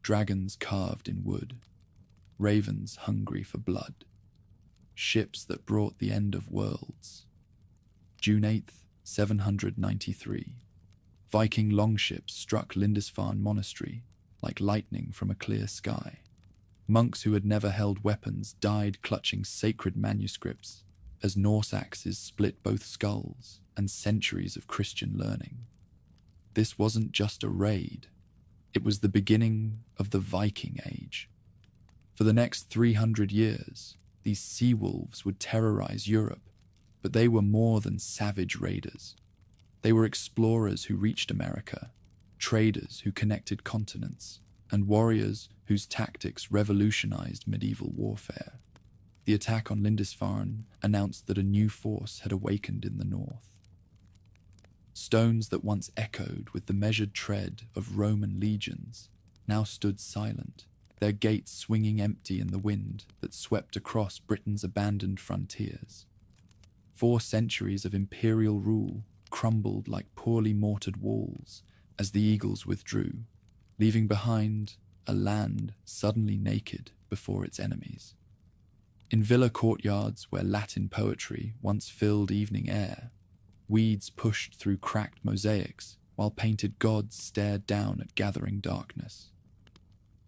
dragons carved in wood, ravens hungry for blood, ships that brought the end of worlds. June 8th, 793. Viking longships struck Lindisfarne Monastery like lightning from a clear sky. Monks who had never held weapons died clutching sacred manuscripts as Norse axes split both skulls and centuries of Christian learning. This wasn't just a raid, it was the beginning of the Viking Age. For the next 300 years, these sea wolves would terrorize Europe, but they were more than savage raiders. They were explorers who reached America, traders who connected continents, and warriors whose tactics revolutionized medieval warfare. The attack on Lindisfarne announced that a new force had awakened in the north. Stones that once echoed with the measured tread of Roman legions now stood silent, their gates swinging empty in the wind that swept across Britain's abandoned frontiers. 4 centuries of imperial rule crumbled like poorly mortared walls as the eagles withdrew, leaving behind a land suddenly naked before its enemies. In villa courtyards where Latin poetry once filled evening air, weeds pushed through cracked mosaics while painted gods stared down at gathering darkness.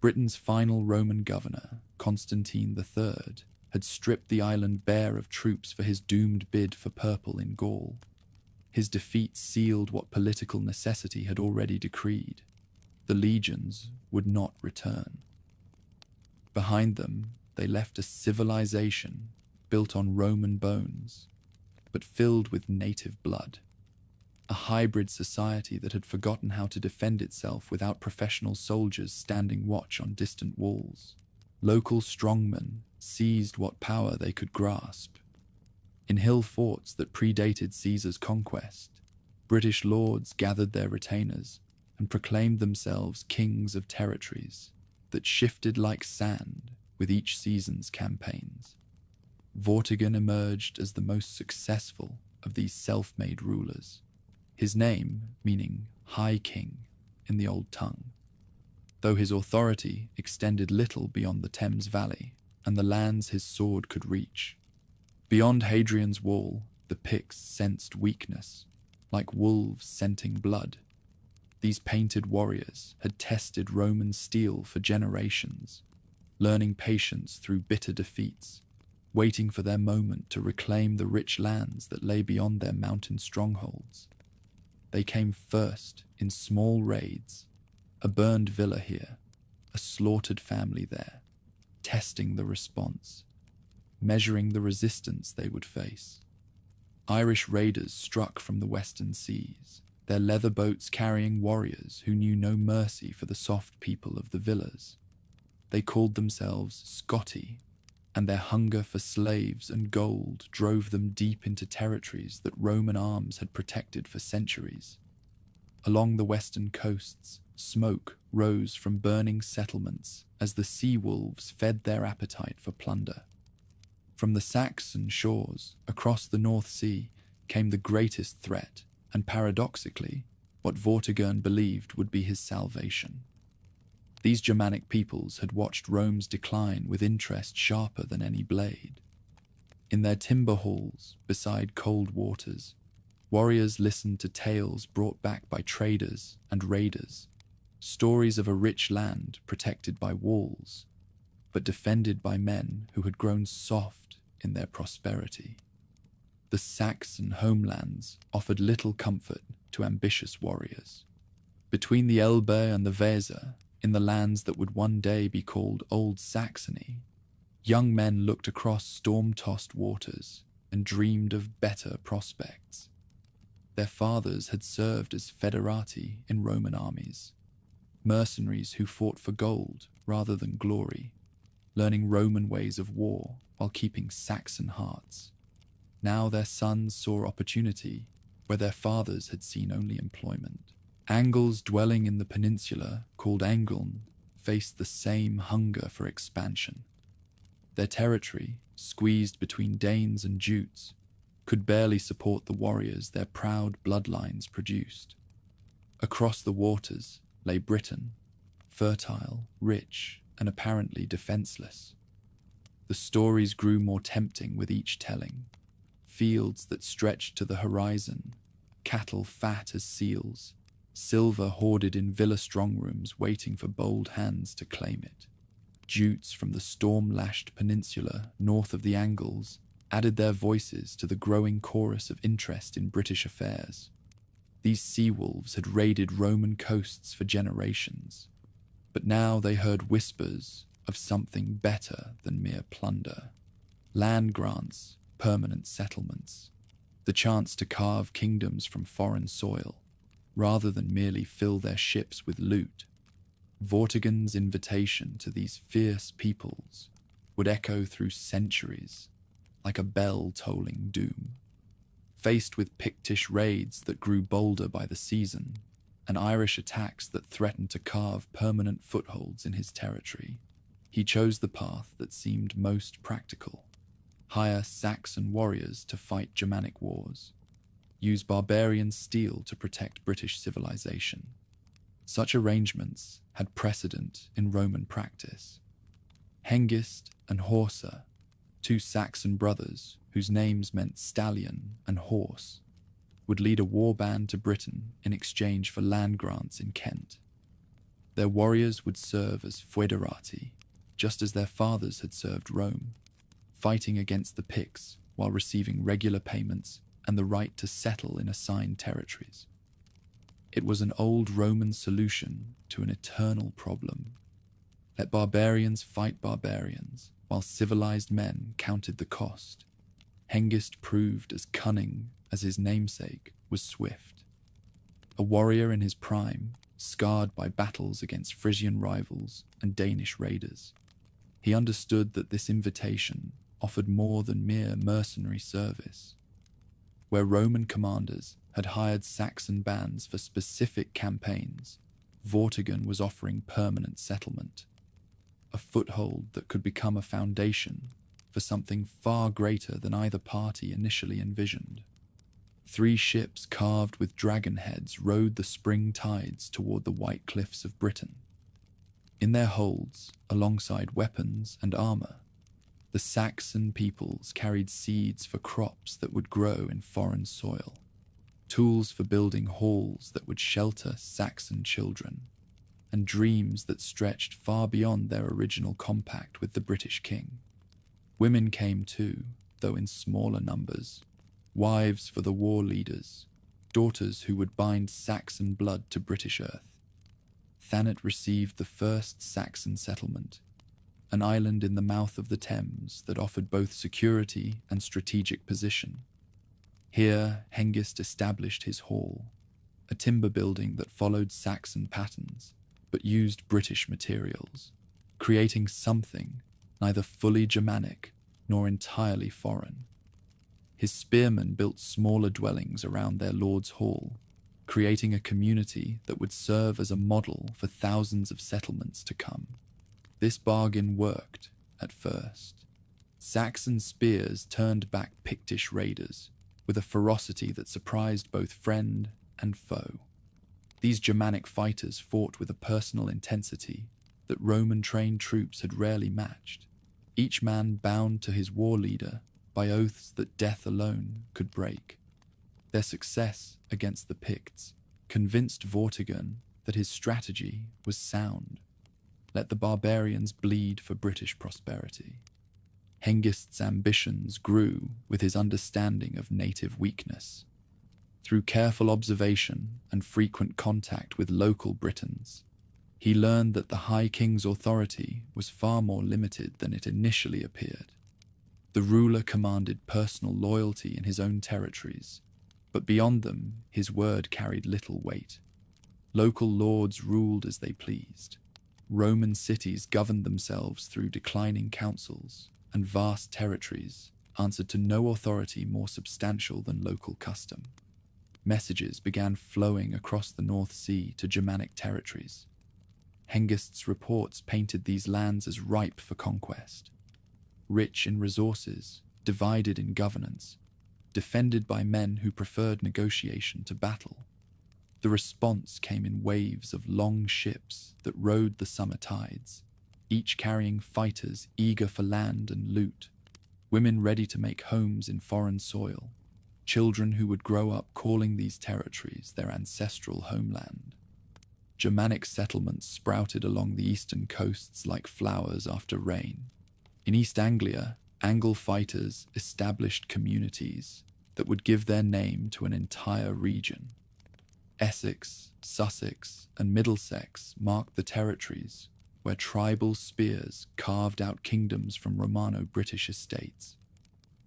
Britain's final Roman governor, Constantine III, had stripped the island bare of troops for his doomed bid for purple in Gaul. His defeat sealed what political necessity had already decreed. The legions would not return. Behind them, they left a civilization built on Roman bones, but filled with native blood. A hybrid society that had forgotten how to defend itself without professional soldiers standing watch on distant walls. Local strongmen seized what power they could grasp. In hill forts that predated Caesar's conquest, British lords gathered their retainers and proclaimed themselves kings of territories that shifted like sand with each season's campaigns. Vortigern emerged as the most successful of these self-made rulers, his name meaning High King in the old tongue, though his authority extended little beyond the Thames Valley and the lands his sword could reach. Beyond Hadrian's wall, the Picts sensed weakness, like wolves scenting blood. These painted warriors had tested Roman steel for generations, learning patience through bitter defeats, waiting for their moment to reclaim the rich lands that lay beyond their mountain strongholds. They came first in small raids, a burned villa here, a slaughtered family there, testing the response, measuring the resistance they would face. Irish raiders struck from the western seas, their leather boats carrying warriors who knew no mercy for the soft people of the villas. They called themselves Scotti, and their hunger for slaves and gold drove them deep into territories that Roman arms had protected for centuries. Along the western coasts, smoke rose from burning settlements as the sea wolves fed their appetite for plunder. From the Saxon shores across the North Sea came the greatest threat, and paradoxically, what Vortigern believed would be his salvation. These Germanic peoples had watched Rome's decline with interest sharper than any blade. In their timber halls beside cold waters, warriors listened to tales brought back by traders and raiders, stories of a rich land protected by walls, but defended by men who had grown soft in their prosperity. The Saxon homelands offered little comfort to ambitious warriors. Between the Elbe and the Weser, in the lands that would one day be called Old Saxony, young men looked across storm-tossed waters and dreamed of better prospects. Their fathers had served as federati in Roman armies, mercenaries who fought for gold rather than glory, learning Roman ways of war while keeping Saxon hearts. Now their sons saw opportunity where their fathers had seen only employment. Angles dwelling in the peninsula, called Angeln, faced the same hunger for expansion. Their territory, squeezed between Danes and Jutes, could barely support the warriors their proud bloodlines produced. Across the waters lay Britain, fertile, rich, and apparently defenseless. The stories grew more tempting with each telling. Fields that stretched to the horizon, cattle fat as seals, silver hoarded in villa strongrooms waiting for bold hands to claim it. Jutes from the storm-lashed peninsula north of the Angles added their voices to the growing chorus of interest in British affairs. These sea-wolves had raided Roman coasts for generations, but now they heard whispers of something better than mere plunder. Land grants, permanent settlements, the chance to carve kingdoms from foreign soil, rather than merely fill their ships with loot. Vortigern's invitation to these fierce peoples would echo through centuries, like a bell tolling doom. Faced with Pictish raids that grew bolder by the season, and Irish attacks that threatened to carve permanent footholds in his territory, he chose the path that seemed most practical. Hire Saxon warriors to fight Germanic wars. Use barbarian steel to protect British civilization. Such arrangements had precedent in Roman practice. Hengist and Horsa, two Saxon brothers whose names meant stallion and horse, would lead a warband to Britain in exchange for land grants in Kent. Their warriors would serve as foederati, just as their fathers had served Rome, fighting against the Picts while receiving regular payments and the right to settle in assigned territories. It was an old Roman solution to an eternal problem. Let barbarians fight barbarians, while civilized men counted the cost. Hengist proved as cunning as his namesake was swift. A warrior in his prime, scarred by battles against Frisian rivals and Danish raiders, he understood that this invitation offered more than mere mercenary service. Where Roman commanders had hired Saxon bands for specific campaigns, Vortigern was offering permanent settlement, a foothold that could become a foundation for something far greater than either party initially envisioned. 3 ships carved with dragon heads rode the spring tides toward the white cliffs of Britain. In their holds, alongside weapons and armor, the Saxon peoples carried seeds for crops that would grow in foreign soil, tools for building halls that would shelter Saxon children, and dreams that stretched far beyond their original compact with the British king. Women came too, though in smaller numbers, wives for the war leaders, daughters who would bind Saxon blood to British earth. Thanet received the first Saxon settlement, an island in the mouth of the Thames that offered both security and strategic position. Here, Hengist established his hall, a timber building that followed Saxon patterns, but used British materials, creating something neither fully Germanic nor entirely foreign. His spearmen built smaller dwellings around their lord's hall, creating a community that would serve as a model for thousands of settlements to come. This bargain worked at first. Saxon spears turned back Pictish raiders with a ferocity that surprised both friend and foe. These Germanic fighters fought with a personal intensity that Roman-trained troops had rarely matched, each man bound to his war leader by oaths that death alone could break. Their success against the Picts convinced Vortigern that his strategy was sound. Let the barbarians bleed for British prosperity. Hengist's ambitions grew with his understanding of native weakness. Through careful observation and frequent contact with local Britons, he learned that the High King's authority was far more limited than it initially appeared. The ruler commanded personal loyalty in his own territories, but beyond them, his word carried little weight. Local lords ruled as they pleased. Roman cities governed themselves through declining councils, and vast territories answered to no authority more substantial than local custom. Messages began flowing across the North Sea to Germanic territories. Hengist's reports painted these lands as ripe for conquest. Rich in resources, divided in governance, defended by men who preferred negotiation to battle. The The response came in waves of long ships that rode the summer tides, each carrying fighters eager for land and loot, women ready to make homes in foreign soil, children who would grow up calling these territories their ancestral homeland. Germanic settlements sprouted along the eastern coasts like flowers after rain. In East Anglia, Anglo fighters established communities that would give their name to an entire region. Essex, Sussex, and Middlesex marked the territories where tribal spears carved out kingdoms from Romano-British estates.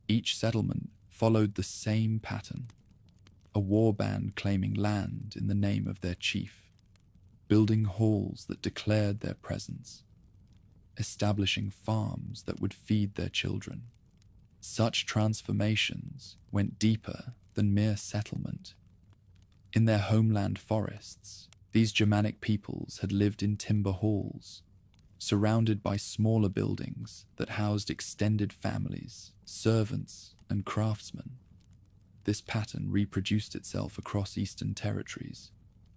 Each settlement followed the same pattern, a warband claiming land in the name of their chief, building halls that declared their presence, establishing farms that would feed their children. Such transformations went deeper than mere settlement. In their homeland forests, these Germanic peoples had lived in timber halls, surrounded by smaller buildings that housed extended families, servants, and craftsmen. This pattern reproduced itself across eastern territories,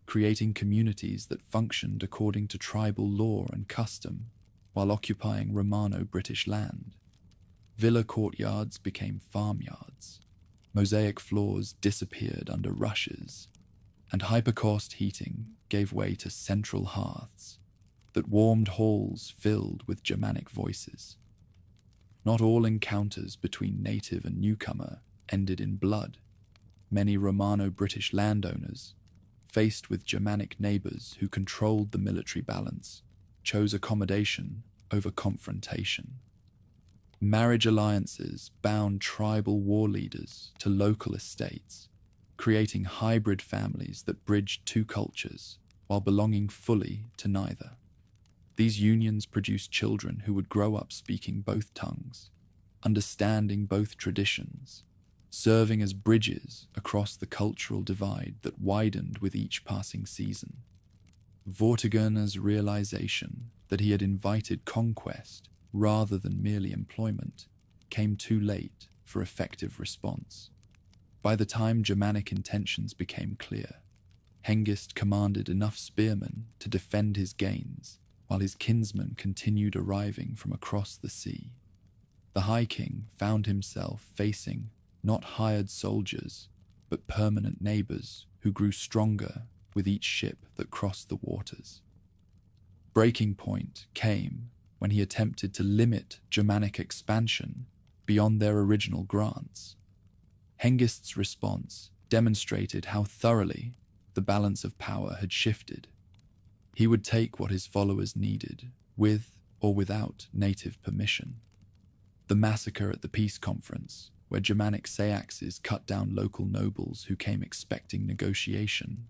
creating communities that functioned according to tribal law and custom while occupying Romano-British land. Villa courtyards became farmyards, mosaic floors disappeared under rushes, and hypercaust heating gave way to central hearths that warmed halls filled with Germanic voices. Not all encounters between native and newcomer ended in blood. Many Romano-British landowners, faced with Germanic neighbors who controlled the military balance, chose accommodation over confrontation. Marriage alliances bound tribal war leaders to local estates, creating hybrid families that bridged two cultures while belonging fully to neither. These unions produced children who would grow up speaking both tongues, understanding both traditions, serving as bridges across the cultural divide that widened with each passing season. Vortigern's realization that he had invited conquest rather than merely employment came too late for effective response. By the time Germanic intentions became clear, Hengist commanded enough spearmen to defend his gains, while his kinsmen continued arriving from across the sea. The High King found himself facing not hired soldiers, but permanent neighbors who grew stronger with each ship that crossed the waters. Breaking point came when he attempted to limit Germanic expansion beyond their original grants. Hengist's response demonstrated how thoroughly the balance of power had shifted. He would take what his followers needed, with or without native permission. The massacre at the peace conference, where Germanic Saxons cut down local nobles who came expecting negotiation,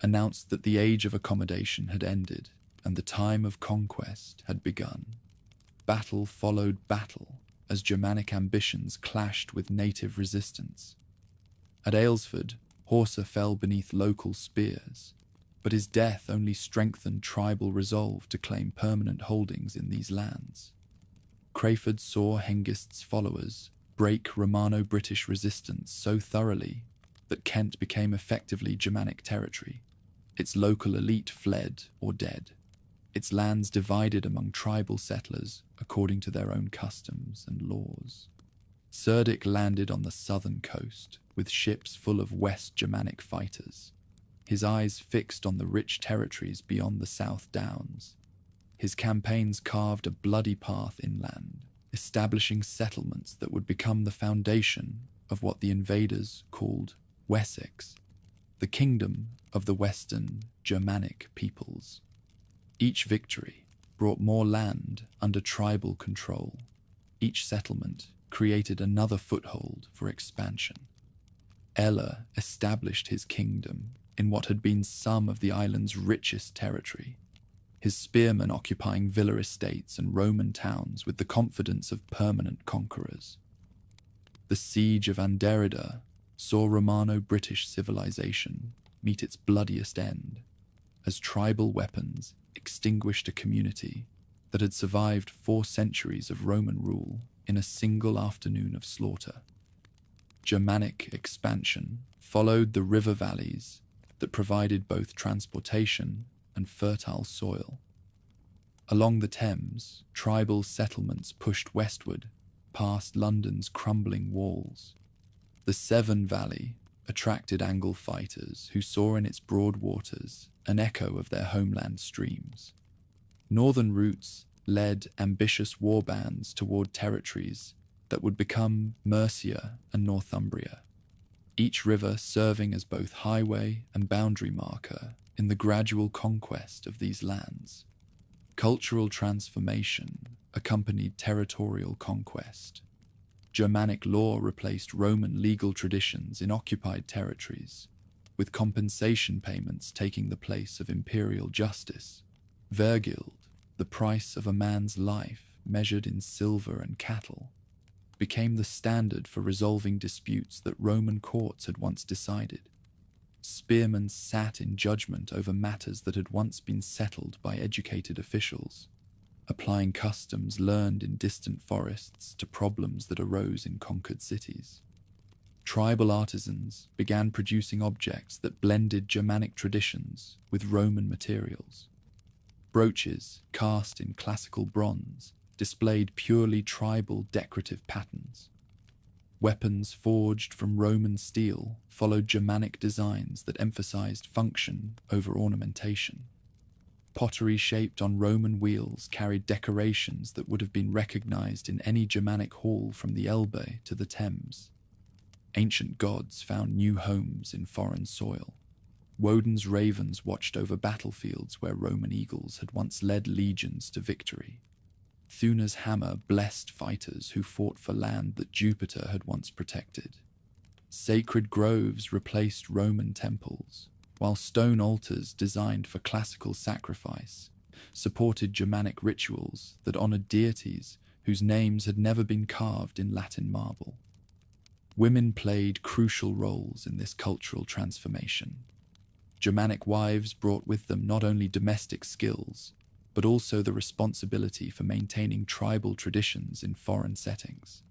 announced that the age of accommodation had ended and the time of conquest had begun. Battle followed battle as Germanic ambitions clashed with native resistance. At Aylesford, Horsa fell beneath local spears, but his death only strengthened tribal resolve to claim permanent holdings in these lands. Crayford saw Hengist's followers break Romano-British resistance so thoroughly that Kent became effectively Germanic territory. Its local elite fled or dead, its lands divided among tribal settlers according to their own customs and laws. Cerdic landed on the southern coast with ships full of West Germanic fighters, his eyes fixed on the rich territories beyond the South Downs. His campaigns carved a bloody path inland, establishing settlements that would become the foundation of what the invaders called Wessex, the kingdom of the Western Germanic peoples. Each victory brought more land under tribal control. Each settlement created another foothold for expansion. Ella established his kingdom in what had been some of the island's richest territory, his spearmen occupying villa estates and Roman towns with the confidence of permanent conquerors. The siege of Anderida saw Romano-British civilization meet its bloodiest end, as tribal weapons extinguished a community that had survived 4 centuries of Roman rule in a single afternoon of slaughter. Germanic expansion followed the river valleys that provided both transportation and fertile soil. Along the Thames, tribal settlements pushed westward, past London's crumbling walls. The Severn Valley attracted Angle fighters who saw in its broad waters an echo of their homeland streams. Northern routes led ambitious war bands toward territories that would become Mercia and Northumbria, each river serving as both highway and boundary marker in the gradual conquest of these lands. Cultural transformation accompanied territorial conquest. Germanic law replaced Roman legal traditions in occupied territories, with compensation payments taking the place of imperial justice. Vergild, the price of a man's life measured in silver and cattle, became the standard for resolving disputes that Roman courts had once decided. Spearmen sat in judgment over matters that had once been settled by educated officials, applying customs learned in distant forests to problems that arose in conquered cities. Tribal artisans began producing objects that blended Germanic traditions with Roman materials. Brooches cast in classical bronze displayed purely tribal decorative patterns. Weapons forged from Roman steel followed Germanic designs that emphasized function over ornamentation. Pottery shaped on Roman wheels carried decorations that would have been recognized in any Germanic hall from the Elbe to the Thames. Ancient gods found new homes in foreign soil. Woden's ravens watched over battlefields where Roman eagles had once led legions to victory. Thuna's hammer blessed fighters who fought for land that Jupiter had once protected. Sacred groves replaced Roman temples, while stone altars designed for classical sacrifice supported Germanic rituals that honored deities whose names had never been carved in Latin marble. Women played crucial roles in this cultural transformation. Germanic wives brought with them not only domestic skills, but also the responsibility for maintaining tribal traditions in foreign settings.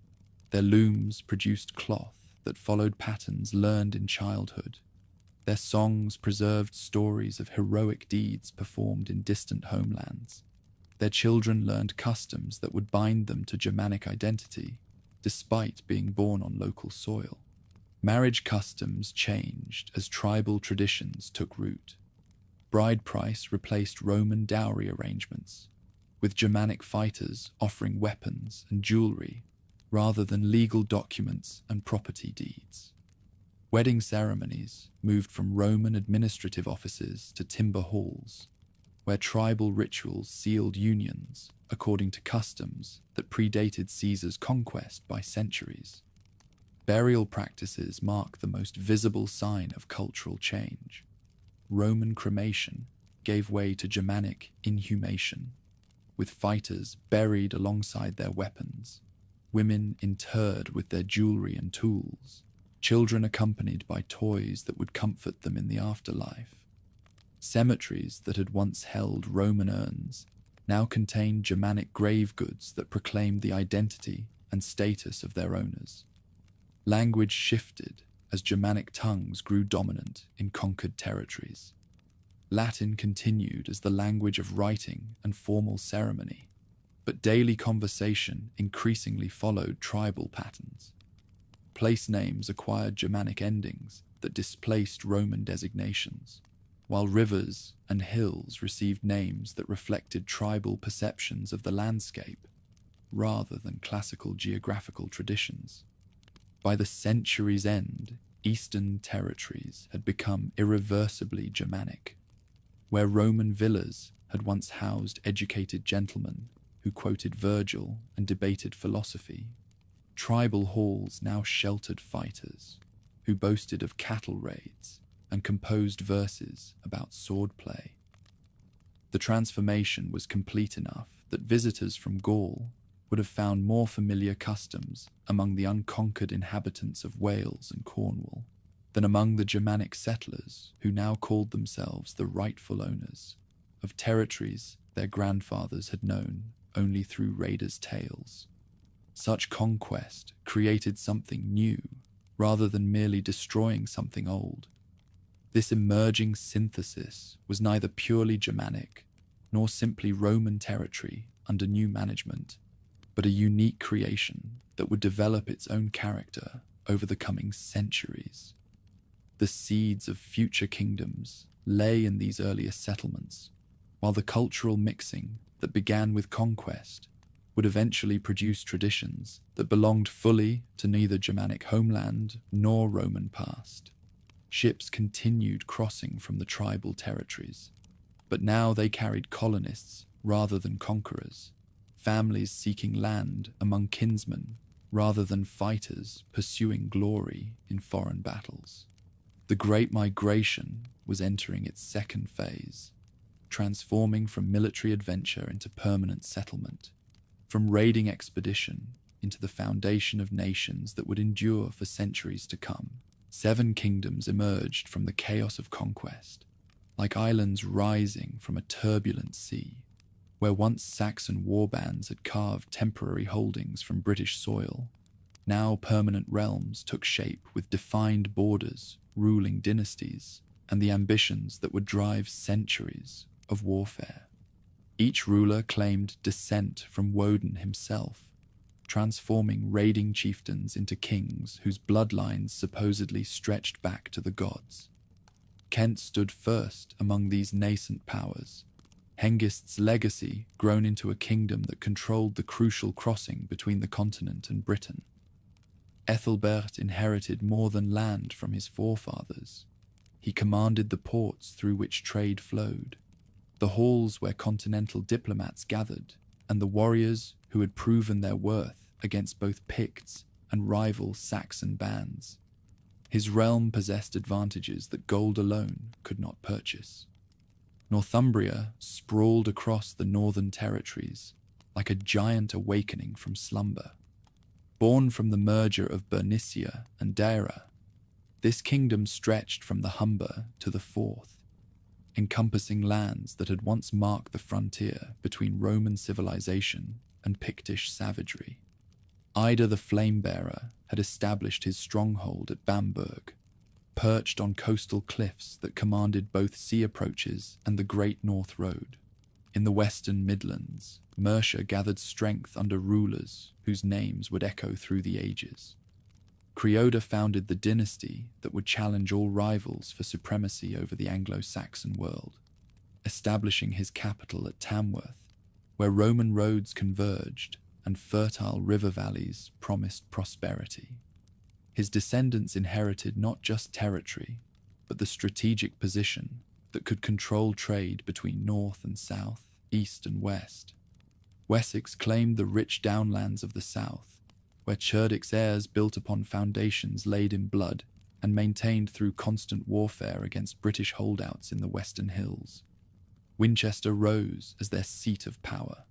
Their looms produced cloth that followed patterns learned in childhood. Their songs preserved stories of heroic deeds performed in distant homelands. Their children learned customs that would bind them to Germanic identity, despite being born on local soil. Marriage customs changed as tribal traditions took root. Bride price replaced Roman dowry arrangements, with Germanic fighters offering weapons and jewelry rather than legal documents and property deeds. Wedding ceremonies moved from Roman administrative offices to timber halls, where tribal rituals sealed unions according to customs that predated Caesar's conquest by centuries. Burial practices mark the most visible sign of cultural change. Roman cremation gave way to Germanic inhumation, with fighters buried alongside their weapons, women interred with their jewelry and tools, children accompanied by toys that would comfort them in the afterlife. Cemeteries that had once held Roman urns now contained Germanic grave goods that proclaimed the identity and status of their owners. Language shifted as Germanic tongues grew dominant in conquered territories. Latin continued as the language of writing and formal ceremony, but daily conversation increasingly followed tribal patterns. Place names acquired Germanic endings that displaced Roman designations, while rivers and hills received names that reflected tribal perceptions of the landscape rather than classical geographical traditions. By the century's end, eastern territories had become irreversibly Germanic, where Roman villas had once housed educated gentlemen who quoted Virgil and debated philosophy. Tribal halls now sheltered fighters who boasted of cattle raids and composed verses about swordplay. The transformation was complete enough that visitors from Gaul would have found more familiar customs among the unconquered inhabitants of Wales and Cornwall than among the Germanic settlers who now called themselves the rightful owners of territories their grandfathers had known only through raiders' tales. Such conquest created something new rather than merely destroying something old. This emerging synthesis was neither purely Germanic nor simply Roman territory under new management, but a unique creation that would develop its own character over the coming centuries. The seeds of future kingdoms lay in these earliest settlements, while the cultural mixing that began with conquest would eventually produce traditions that belonged fully to neither Germanic homeland nor Roman past. Ships continued crossing from the tribal territories, but now they carried colonists rather than conquerors, families seeking land among kinsmen rather than fighters pursuing glory in foreign battles. The Great Migration was entering its second phase, transforming from military adventure into permanent settlement, from raiding expedition into the foundation of nations that would endure for centuries to come. 7 kingdoms emerged from the chaos of conquest, like islands rising from a turbulent sea, where once Saxon warbands had carved temporary holdings from British soil. Now permanent realms took shape with defined borders, ruling dynasties, and the ambitions that would drive centuries of warfare. Each ruler claimed descent from Woden himself, transforming raiding chieftains into kings whose bloodlines supposedly stretched back to the gods. Kent stood first among these nascent powers, Hengist's legacy grown into a kingdom that controlled the crucial crossing between the continent and Britain. Ethelbert inherited more than land from his forefathers. He commanded the ports through which trade flowed, the halls where continental diplomats gathered, and the warriors who had proven their worth against both Picts and rival Saxon bands. His realm possessed advantages that gold alone could not purchase. Northumbria sprawled across the northern territories like a giant awakening from slumber. Born from the merger of Bernicia and Deira, this kingdom stretched from the Humber to the Forth, encompassing lands that had once marked the frontier between Roman civilization and Pictish savagery. Ida the Flamebearer had established his stronghold at Bamberg, perched on coastal cliffs that commanded both sea approaches and the Great North Road. In the Western Midlands, Mercia gathered strength under rulers whose names would echo through the ages. Creoda founded the dynasty that would challenge all rivals for supremacy over the Anglo Saxon world, establishing his capital at Tamworth, where Roman roads converged and fertile river valleys promised prosperity. His descendants inherited not just territory, but the strategic position that could control trade between north and south, east and west. Wessex claimed the rich downlands of the south, where Cerdic heirs built upon foundations laid in blood and maintained through constant warfare against British holdouts in the Western Hills. Winchester rose as their seat of power,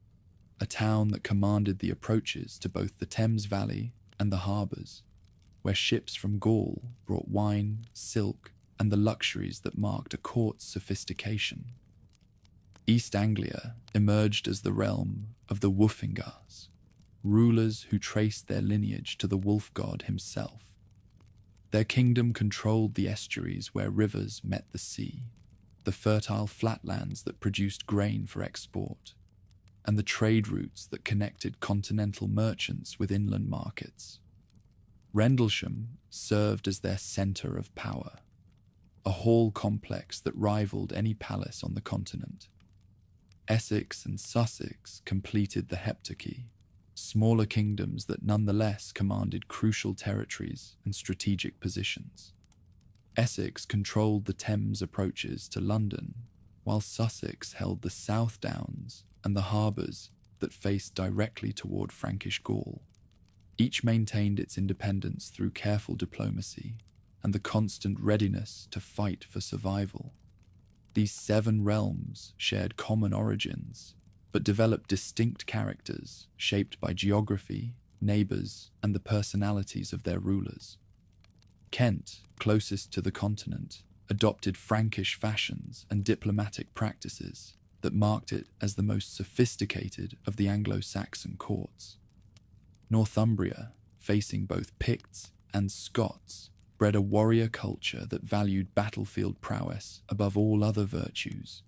a town that commanded the approaches to both the Thames Valley and the harbours, where ships from Gaul brought wine, silk, and the luxuries that marked a court's sophistication. East Anglia emerged as the realm of the Woofingars, rulers who traced their lineage to the wolf god himself. Their kingdom controlled the estuaries where rivers met the sea, the fertile flatlands that produced grain for export, and the trade routes that connected continental merchants with inland markets. Rendlesham served as their centre of power, a hall complex that rivaled any palace on the continent. Essex and Sussex completed the heptarchy, smaller kingdoms that nonetheless commanded crucial territories and strategic positions. Essex controlled the Thames approaches to London, while Sussex held the South Downs and the harbours that faced directly toward Frankish Gaul. Each maintained its independence through careful diplomacy and the constant readiness to fight for survival. These 7 realms shared common origins, but developed distinct characters shaped by geography, neighbours, and the personalities of their rulers. Kent, closest to the continent, adopted Frankish fashions and diplomatic practices that marked it as the most sophisticated of the Anglo Saxon courts. Northumbria, facing both Picts and Scots, bred a warrior culture that valued battlefield prowess above all other virtues.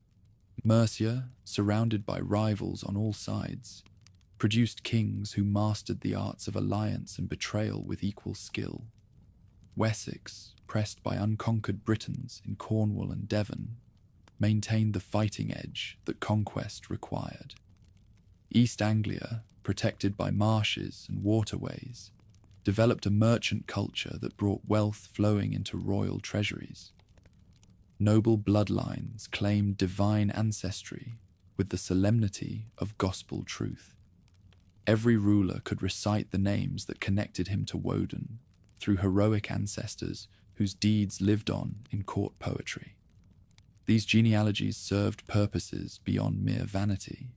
Mercia, surrounded by rivals on all sides, produced kings who mastered the arts of alliance and betrayal with equal skill. Wessex, pressed by unconquered Britons in Cornwall and Devon, maintained the fighting edge that conquest required. East Anglia, protected by marshes and waterways, developed a merchant culture that brought wealth flowing into royal treasuries. Noble bloodlines claimed divine ancestry with the solemnity of gospel truth. Every ruler could recite the names that connected him to Woden through heroic ancestors whose deeds lived on in court poetry. These genealogies served purposes beyond mere vanity.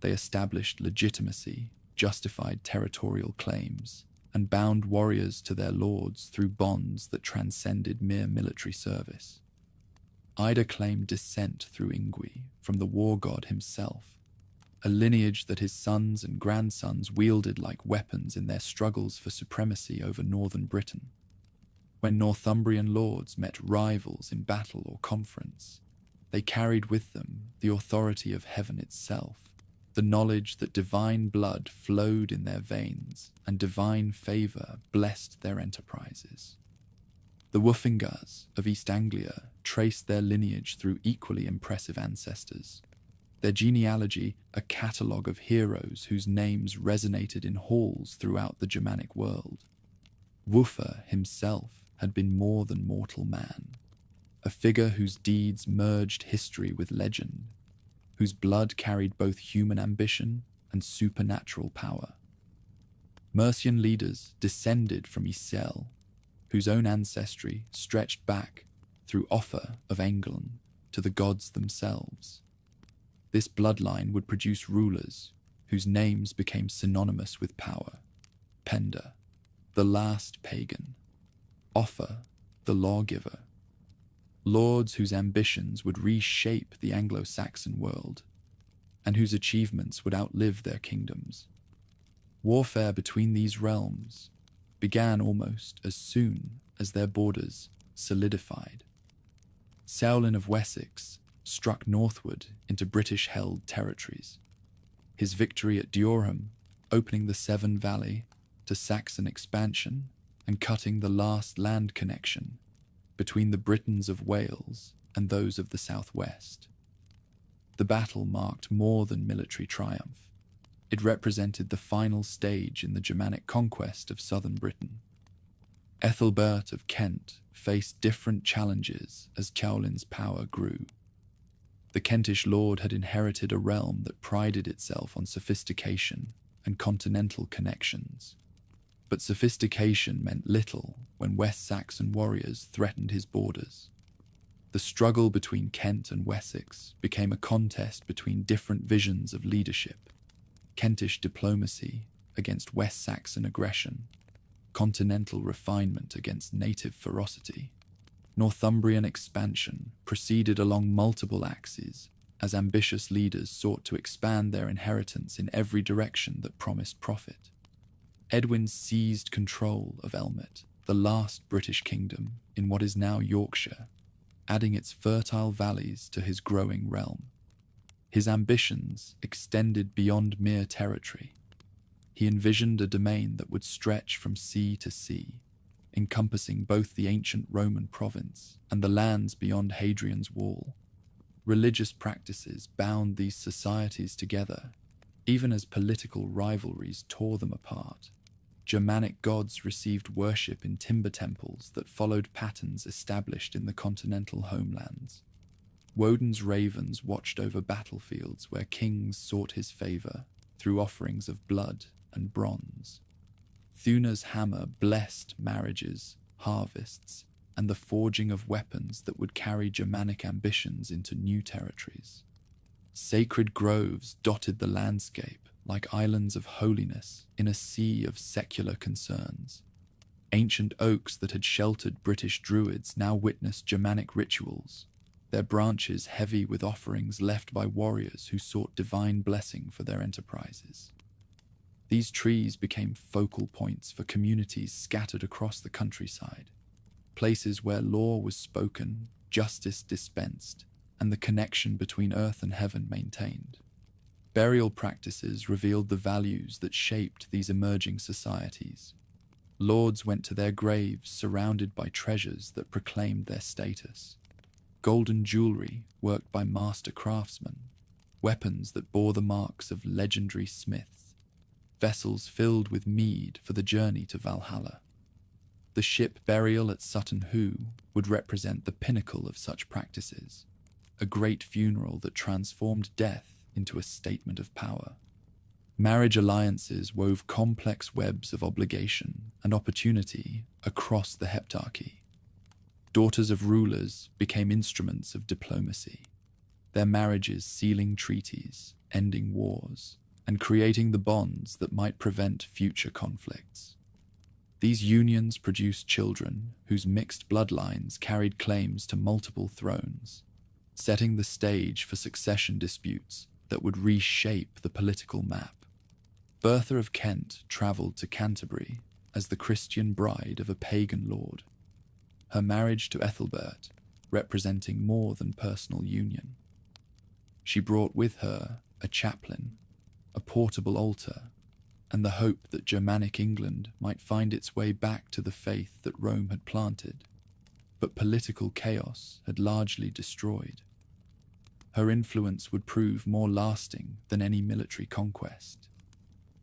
They established legitimacy, justified territorial claims, and bound warriors to their lords through bonds that transcended mere military service. Ida claimed descent through Ingwi from the war god himself, a lineage that his sons and grandsons wielded like weapons in their struggles for supremacy over northern Britain. When Northumbrian lords met rivals in battle or conference, they carried with them the authority of heaven itself, the knowledge that divine blood flowed in their veins and divine favour blessed their enterprises. The Woofingars of East Anglia traced their lineage through equally impressive ancestors, their genealogy a catalogue of heroes whose names resonated in halls throughout the Germanic world. Woofer himself had been more than mortal man, a figure whose deeds merged history with legend, whose blood carried both human ambition and supernatural power. Mercian leaders descended from Isel, whose own ancestry stretched back through Offa of England to the gods themselves. This bloodline would produce rulers whose names became synonymous with power. Penda, the last pagan. Offa, the lawgiver. Lords whose ambitions would reshape the Anglo Saxon world, and whose achievements would outlive their kingdoms. Warfare between these realms began almost as soon as their borders solidified. Ceawlin of Wessex struck northward into British-held territories, his victory at Durham opening the Severn Valley to Saxon expansion and cutting the last land connection between the Britons of Wales and those of the southwest. The battle marked more than military triumph. It represented the final stage in the Germanic conquest of southern Britain. Ethelbert of Kent faced different challenges as Ceawlin's power grew. The Kentish lord had inherited a realm that prided itself on sophistication and continental connections. But sophistication meant little when West Saxon warriors threatened his borders. The struggle between Kent and Wessex became a contest between different visions of leadership: Kentish diplomacy against West Saxon aggression, continental refinement against native ferocity. Northumbrian expansion proceeded along multiple axes as ambitious leaders sought to expand their inheritance in every direction that promised profit. Edwin seized control of Elmet, the last British kingdom in what is now Yorkshire, adding its fertile valleys to his growing realm. His ambitions extended beyond mere territory. He envisioned a domain that would stretch from sea to sea, encompassing both the ancient Roman province and the lands beyond Hadrian's Wall. Religious practices bound these societies together, even as political rivalries tore them apart. Germanic gods received worship in timber temples that followed patterns established in the continental homelands. Woden's ravens watched over battlefields where kings sought his favor through offerings of blood and bronze. Thuna's hammer blessed marriages, harvests, and the forging of weapons that would carry Germanic ambitions into new territories. Sacred groves dotted the landscape like islands of holiness in a sea of secular concerns. Ancient oaks that had sheltered British druids now witnessed Germanic rituals, their branches heavy with offerings left by warriors who sought divine blessing for their enterprises. These trees became focal points for communities scattered across the countryside, places where law was spoken, justice dispensed, and the connection between earth and heaven maintained. Burial practices revealed the values that shaped these emerging societies. Lords went to their graves surrounded by treasures that proclaimed their status. Golden jewelry worked by master craftsmen, weapons that bore the marks of legendary smiths, vessels filled with mead for the journey to Valhalla. The ship burial at Sutton Hoo would represent the pinnacle of such practices, a great funeral that transformed death into a statement of power. Marriage alliances wove complex webs of obligation and opportunity across the heptarchy. Daughters of rulers became instruments of diplomacy, their marriages sealing treaties, ending wars, and creating the bonds that might prevent future conflicts. These unions produced children whose mixed bloodlines carried claims to multiple thrones, setting the stage for succession disputes that would reshape the political map. Bertha of Kent travelled to Canterbury as the Christian bride of a pagan lord, her marriage to Ethelbert representing more than personal union. She brought with her a chaplain, a portable altar, and the hope that Germanic England might find its way back to the faith that Rome had planted, but political chaos had largely destroyed. Her influence would prove more lasting than any military conquest.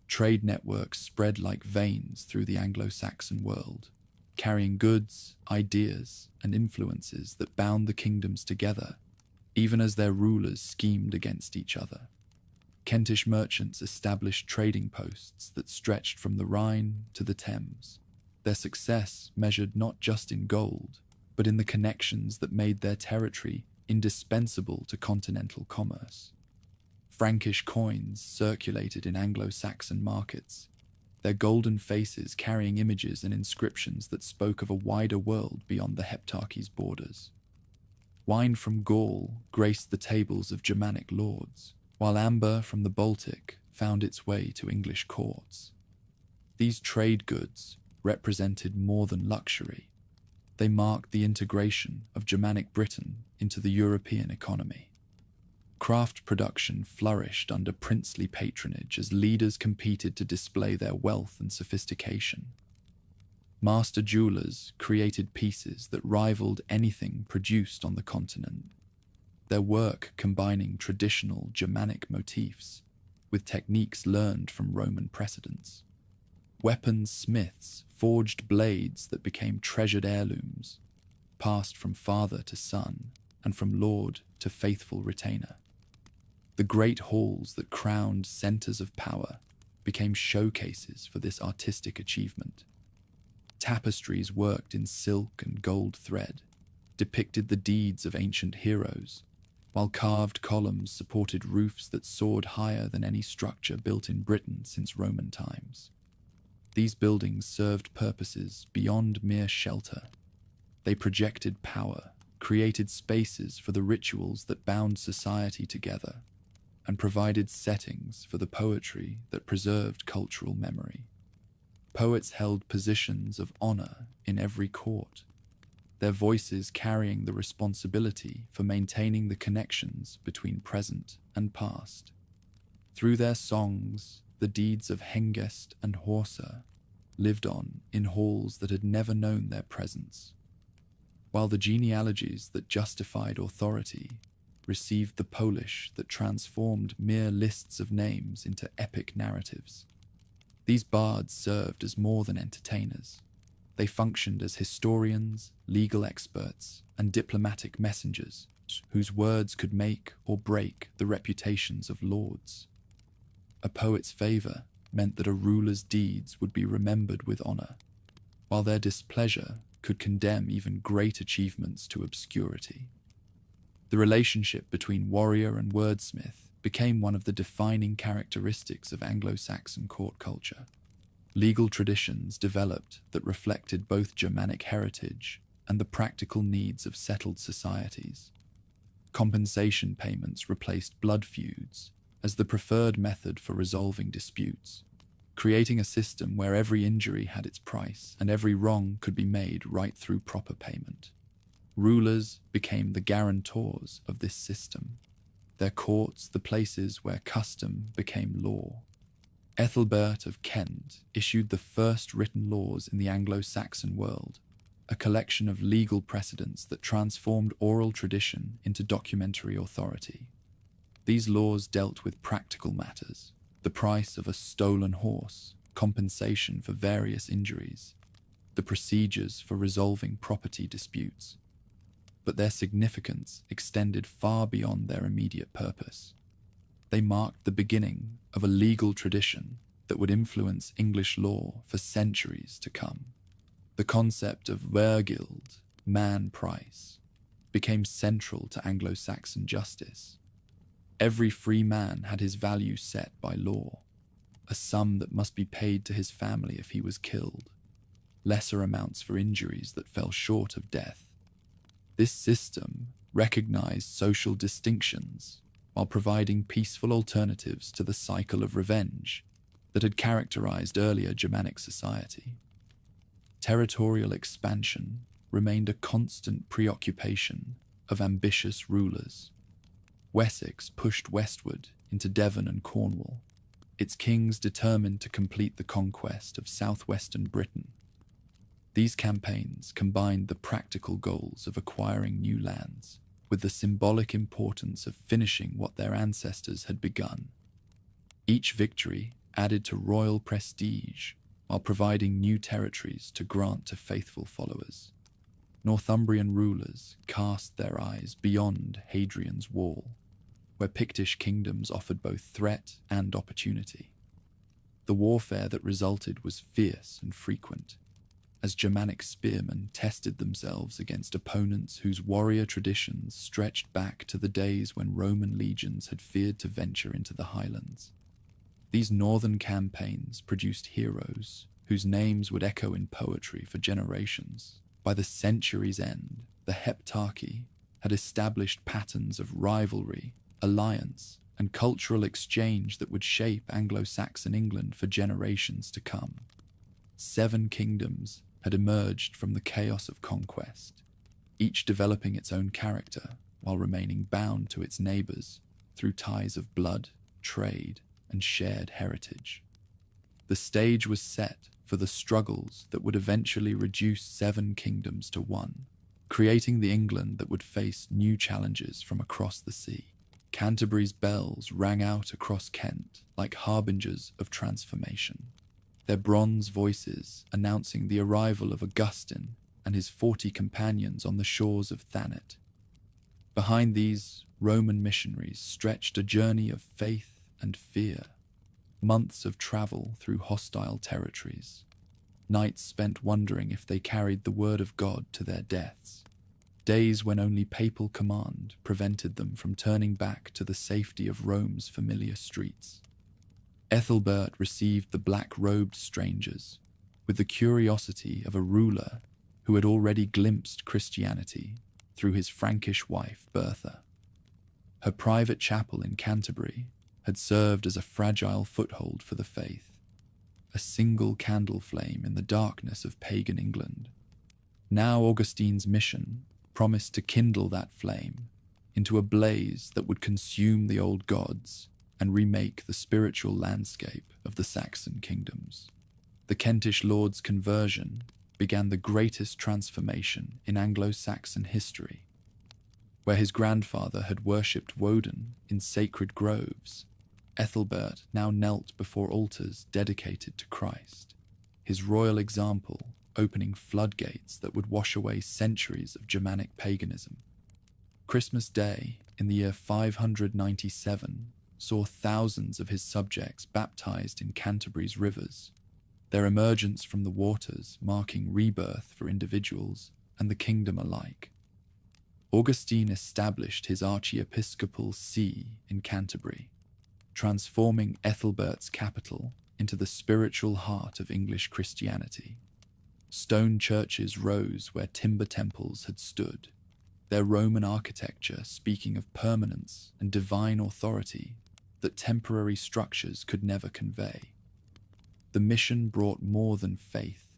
Trade networks spread like veins through the Anglo Saxon world, carrying goods, ideas, and influences that bound the kingdoms together, even as their rulers schemed against each other. Kentish merchants established trading posts that stretched from the Rhine to the Thames, their success measured not just in gold, but in the connections that made their territory indispensable to continental commerce. Frankish coins circulated in Anglo-Saxon markets, their golden faces carrying images and inscriptions that spoke of a wider world beyond the heptarchy's borders. Wine from Gaul graced the tables of Germanic lords, while amber from the Baltic found its way to English courts. These trade goods represented more than luxury. They marked the integration of Germanic Britain into the European economy. Craft production flourished under princely patronage as leaders competed to display their wealth and sophistication. Master jewelers created pieces that rivaled anything produced on the continent, their work combining traditional Germanic motifs with techniques learned from Roman precedents. Weapons smiths forged blades that became treasured heirlooms, passed from father to son and from lord to faithful retainer. The great halls that crowned centers of power became showcases for this artistic achievement. Tapestries worked in silk and gold thread depicted the deeds of ancient heroes, while carved columns supported roofs that soared higher than any structure built in Britain since Roman times. These buildings served purposes beyond mere shelter. They projected power, created spaces for the rituals that bound society together, and provided settings for the poetry that preserved cultural memory. Poets held positions of honor in every court, their voices carrying the responsibility for maintaining the connections between present and past. Through their songs, the deeds of Hengest and Horsa lived on in halls that had never known their presence, while the genealogies that justified authority received the polish that transformed mere lists of names into epic narratives. These bards served as more than entertainers. They functioned as historians, legal experts, and diplomatic messengers whose words could make or break the reputations of lords. A poet's favor meant that a ruler's deeds would be remembered with honor, while their displeasure could condemn even great achievements to obscurity. The relationship between warrior and wordsmith became one of the defining characteristics of Anglo-Saxon court culture. Legal traditions developed that reflected both Germanic heritage and the practical needs of settled societies. Compensation payments replaced blood feuds as the preferred method for resolving disputes, creating a system where every injury had its price and every wrong could be made right through proper payment. Rulers became the guarantors of this system, their courts the places where custom became law. Ethelbert of Kent issued the first written laws in the Anglo Saxon world, a collection of legal precedents that transformed oral tradition into documentary authority. These laws dealt with practical matters: the price of a stolen horse, compensation for various injuries, the procedures for resolving property disputes. But their significance extended far beyond their immediate purpose. They marked the beginning of a legal tradition that would influence English law for centuries to come. The concept of vergild, man price, became central to Anglo-Saxon justice. Every free man had his value set by law, a sum that must be paid to his family if he was killed, lesser amounts for injuries that fell short of death. This system recognized social distinctions while providing peaceful alternatives to the cycle of revenge that had characterized earlier Germanic society. Territorial expansion remained a constant preoccupation of ambitious rulers. Wessex pushed westward into Devon and Cornwall, its kings determined to complete the conquest of southwestern Britain. These campaigns combined the practical goals of acquiring new lands with the symbolic importance of finishing what their ancestors had begun. Each victory added to royal prestige while providing new territories to grant to faithful followers. Northumbrian rulers cast their eyes beyond Hadrian's Wall, where Pictish kingdoms offered both threat and opportunity. The warfare that resulted was fierce and frequent, as Germanic spearmen tested themselves against opponents whose warrior traditions stretched back to the days when Roman legions had feared to venture into the highlands. These northern campaigns produced heroes whose names would echo in poetry for generations. By the century's end, the Heptarchy had established patterns of rivalry, alliance, and cultural exchange that would shape Anglo-Saxon England for generations to come. 7 kingdoms had emerged from the chaos of conquest, each developing its own character while remaining bound to its neighbours through ties of blood, trade, and shared heritage. The stage was set for the struggles that would eventually reduce 7 kingdoms to 1, creating the England that would face new challenges from across the sea. Canterbury's bells rang out across Kent like harbingers of transformation, their bronze voices announcing the arrival of Augustine and his 40 companions on the shores of Thanet. Behind these, Roman missionaries stretched a journey of faith and fear, months of travel through hostile territories, nights spent wondering if they carried the word of God to their deaths, days when only papal command prevented them from turning back to the safety of Rome's familiar streets. Ethelbert received the black-robed strangers with the curiosity of a ruler who had already glimpsed Christianity through his Frankish wife Bertha. Her private chapel in Canterbury had served as a fragile foothold for the faith, a single candle flame in the darkness of pagan England. Now Augustine's mission promised to kindle that flame into a blaze that would consume the old gods and remake the spiritual landscape of the Saxon kingdoms. The Kentish lord's conversion began the greatest transformation in Anglo-Saxon history. Where his grandfather had worshipped Woden in sacred groves, Ethelbert now knelt before altars dedicated to Christ, his royal example opening floodgates that would wash away centuries of Germanic paganism. Christmas Day in the year 597 saw thousands of his subjects baptized in Canterbury's rivers, their emergence from the waters marking rebirth for individuals and the kingdom alike. Augustine established his archiepiscopal see in Canterbury, transforming Ethelbert's capital into the spiritual heart of English Christianity. Stone churches rose where timber temples had stood, their Roman architecture speaking of permanence and divine authority that temporary structures could never convey. The mission brought more than faith.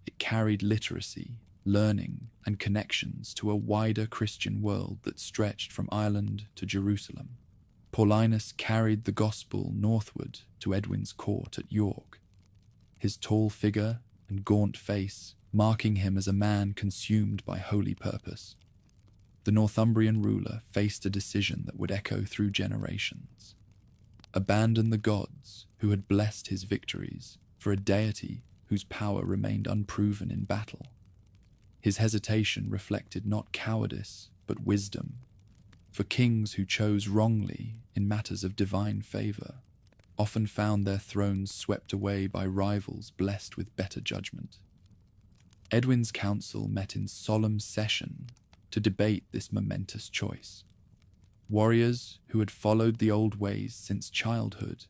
It carried literacy, learning, and connections to a wider Christian world that stretched from Ireland to Jerusalem. Paulinus carried the gospel northward to Edwin's court at York, his tall figure and gaunt face marking him as a man consumed by holy purpose. The Northumbrian ruler faced a decision that would echo through generations. Abandon the gods who had blessed his victories for a deity whose power remained unproven in battle. His hesitation reflected not cowardice, but wisdom. For kings who chose wrongly in matters of divine favor often found their thrones swept away by rivals blessed with better judgment. Edwin's council met in solemn session to debate this momentous choice. Warriors who had followed the old ways since childhood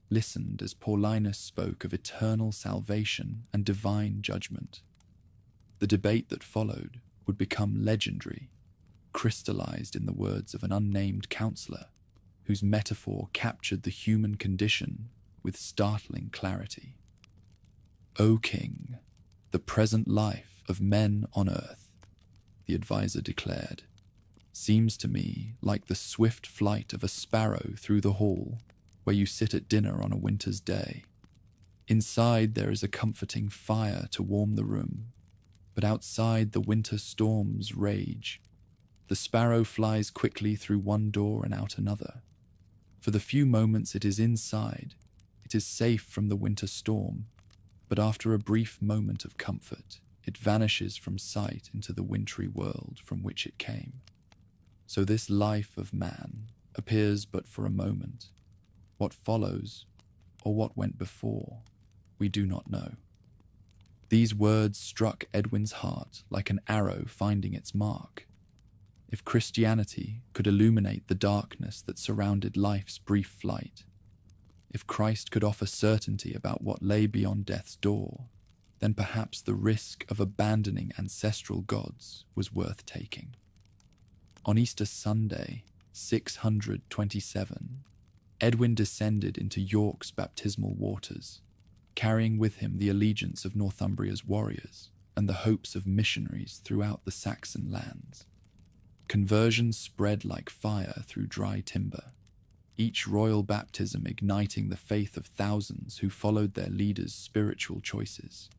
listened as Paulinus spoke of eternal salvation and divine judgment. The debate that followed would become legendary, crystallized in the words of an unnamed counselor whose metaphor captured the human condition with startling clarity. "O King, the present life of men on earth," the advisor declared, "seems to me like the swift flight of a sparrow through the hall where you sit at dinner on a winter's day. Inside there is a comforting fire to warm the room, but outside the winter storms rage. The sparrow flies quickly through one door and out another. For the few moments it is inside, it is safe from the winter storm, but after a brief moment of comfort, it vanishes from sight into the wintry world from which it came. So this life of man appears but for a moment. What follows, or what went before, we do not know." These words struck Edwin's heart like an arrow finding its mark. If Christianity could illuminate the darkness that surrounded life's brief flight, if Christ could offer certainty about what lay beyond death's door, then perhaps the risk of abandoning ancestral gods was worth taking. On Easter Sunday, 627, Edwin descended into York's baptismal waters, carrying with him the allegiance of Northumbria's warriors and the hopes of missionaries throughout the Saxon lands. Conversions spread like fire through dry timber, each royal baptism igniting the faith of thousands who followed their leaders' spiritual choices.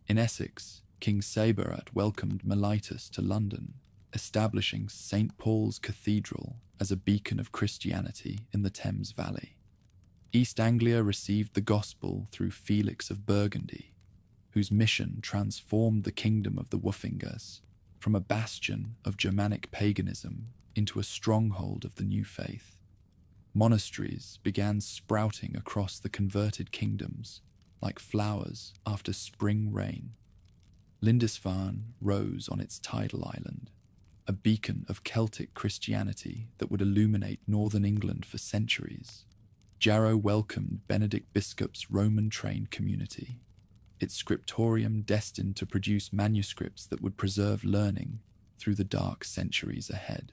In Essex, King Sabarat welcomed Mellitus to London, establishing St. Paul's Cathedral as a beacon of Christianity in the Thames Valley. East Anglia received the gospel through Felix of Burgundy, whose mission transformed the kingdom of the Woofingers from a bastion of Germanic paganism into a stronghold of the new faith. Monasteries began sprouting across the converted kingdoms like flowers after spring rain. Lindisfarne rose on its tidal island, a beacon of Celtic Christianity that would illuminate northern England for centuries. Jarrow welcomed Benedict Biscop's Roman-trained community, its scriptorium destined to produce manuscripts that would preserve learning through the dark centuries ahead.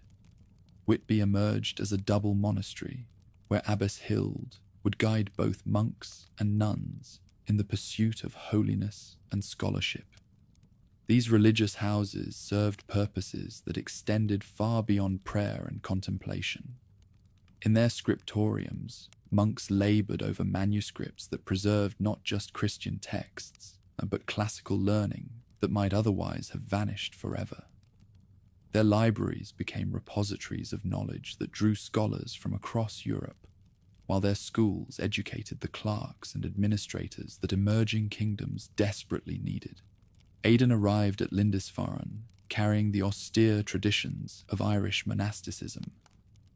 Whitby emerged as a double monastery, where Abbess Hild would guide both monks and nuns in the pursuit of holiness and scholarship. These religious houses served purposes that extended far beyond prayer and contemplation. In their scriptoriums, monks labored over manuscripts that preserved not just Christian texts, but classical learning that might otherwise have vanished forever. Their libraries became repositories of knowledge that drew scholars from across Europe, while their schools educated the clerks and administrators that emerging kingdoms desperately needed. Aidan arrived at Lindisfarne, carrying the austere traditions of Irish monasticism,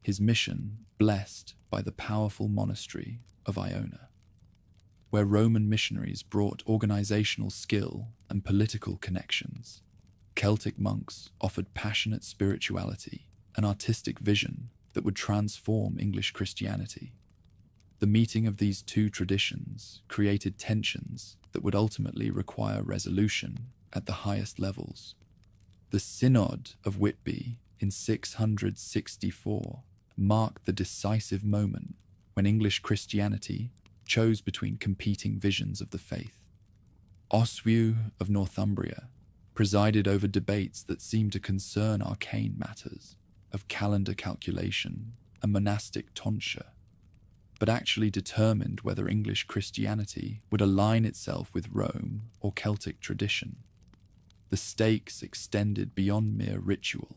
his mission blessed by the powerful monastery of Iona. Where Roman missionaries brought organizational skill and political connections, Celtic monks offered passionate spirituality and artistic vision that would transform English Christianity. The meeting of these two traditions created tensions that would ultimately require resolution at the highest levels. The Synod of Whitby in 664 marked the decisive moment when English Christianity chose between competing visions of the faith. Oswiu of Northumbria presided over debates that seemed to concern arcane matters of calendar calculation and monastic tonsure, but actually determined whether English Christianity would align itself with Rome or Celtic tradition. The stakes extended beyond mere ritual.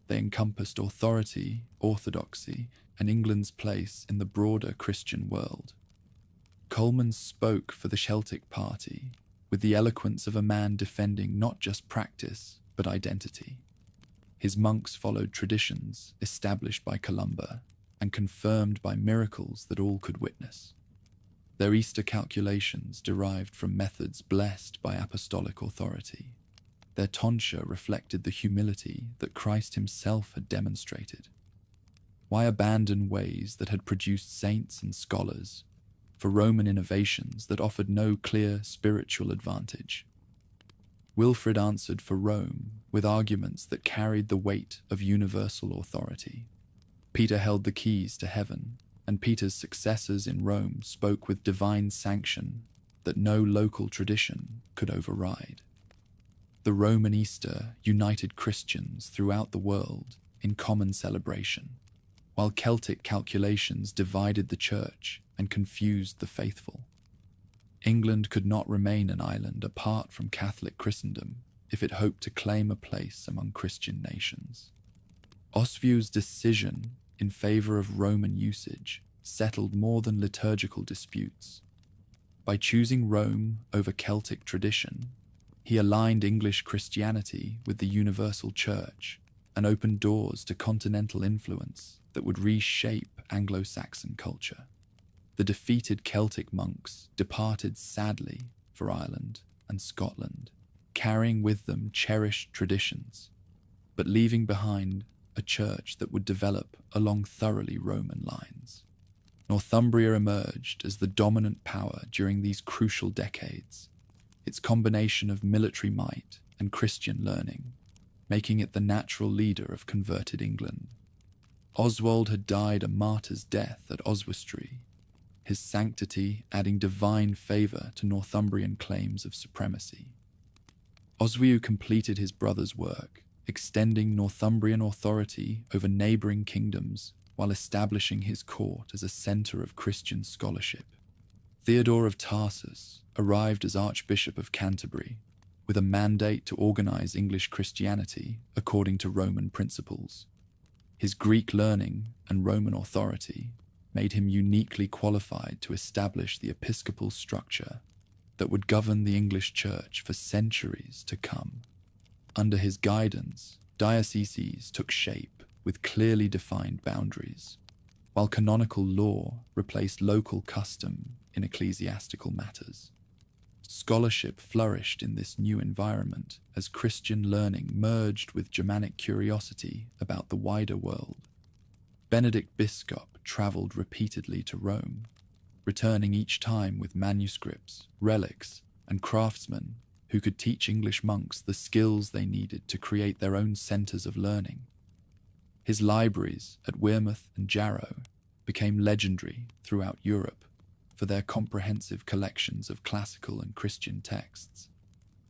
They encompassed authority, orthodoxy, and England's place in the broader Christian world. Coleman spoke for the Celtic party with the eloquence of a man defending not just practice, but identity. His monks followed traditions established by Columba and confirmed by miracles that all could witness. Their Easter calculations derived from methods blessed by apostolic authority. Their tonsure reflected the humility that Christ himself had demonstrated. Why abandon ways that had produced saints and scholars for Roman innovations that offered no clear spiritual advantage? Wilfrid answered for Rome with arguments that carried the weight of universal authority. Peter held the keys to heaven, and Peter's successors in Rome spoke with divine sanction that no local tradition could override. The Roman Easter united Christians throughout the world in common celebration, while Celtic calculations divided the church and confused the faithful. England could not remain an island apart from Catholic Christendom if it hoped to claim a place among Christian nations. Oswiu's decision in favor of Roman usage settled more than liturgical disputes. By choosing Rome over Celtic tradition, he aligned English Christianity with the universal church and opened doors to continental influence that would reshape Anglo Saxon culture. The defeated Celtic monks departed sadly for Ireland and Scotland, carrying with them cherished traditions, but leaving behind a church that would develop along thoroughly Roman lines. Northumbria emerged as the dominant power during these crucial decades, its combination of military might and Christian learning, making it the natural leader of converted England. Oswald had died a martyr's death at Oswestry, his sanctity adding divine favour to Northumbrian claims of supremacy. Oswiu completed his brother's work, extending Northumbrian authority over neighbouring kingdoms while establishing his court as a centre of Christian scholarship. Theodore of Tarsus arrived as Archbishop of Canterbury with a mandate to organise English Christianity according to Roman principles. His Greek learning and Roman authority made him uniquely qualified to establish the episcopal structure that would govern the English Church for centuries to come. Under his guidance, dioceses took shape with clearly defined boundaries, while canonical law replaced local custom in ecclesiastical matters. Scholarship flourished in this new environment as Christian learning merged with Germanic curiosity about the wider world. Benedict Biscop travelled repeatedly to Rome, returning each time with manuscripts, relics, and craftsmen who could teach English monks the skills they needed to create their own centres of learning. His libraries at Wearmouth and Jarrow became legendary throughout Europe for their comprehensive collections of classical and Christian texts.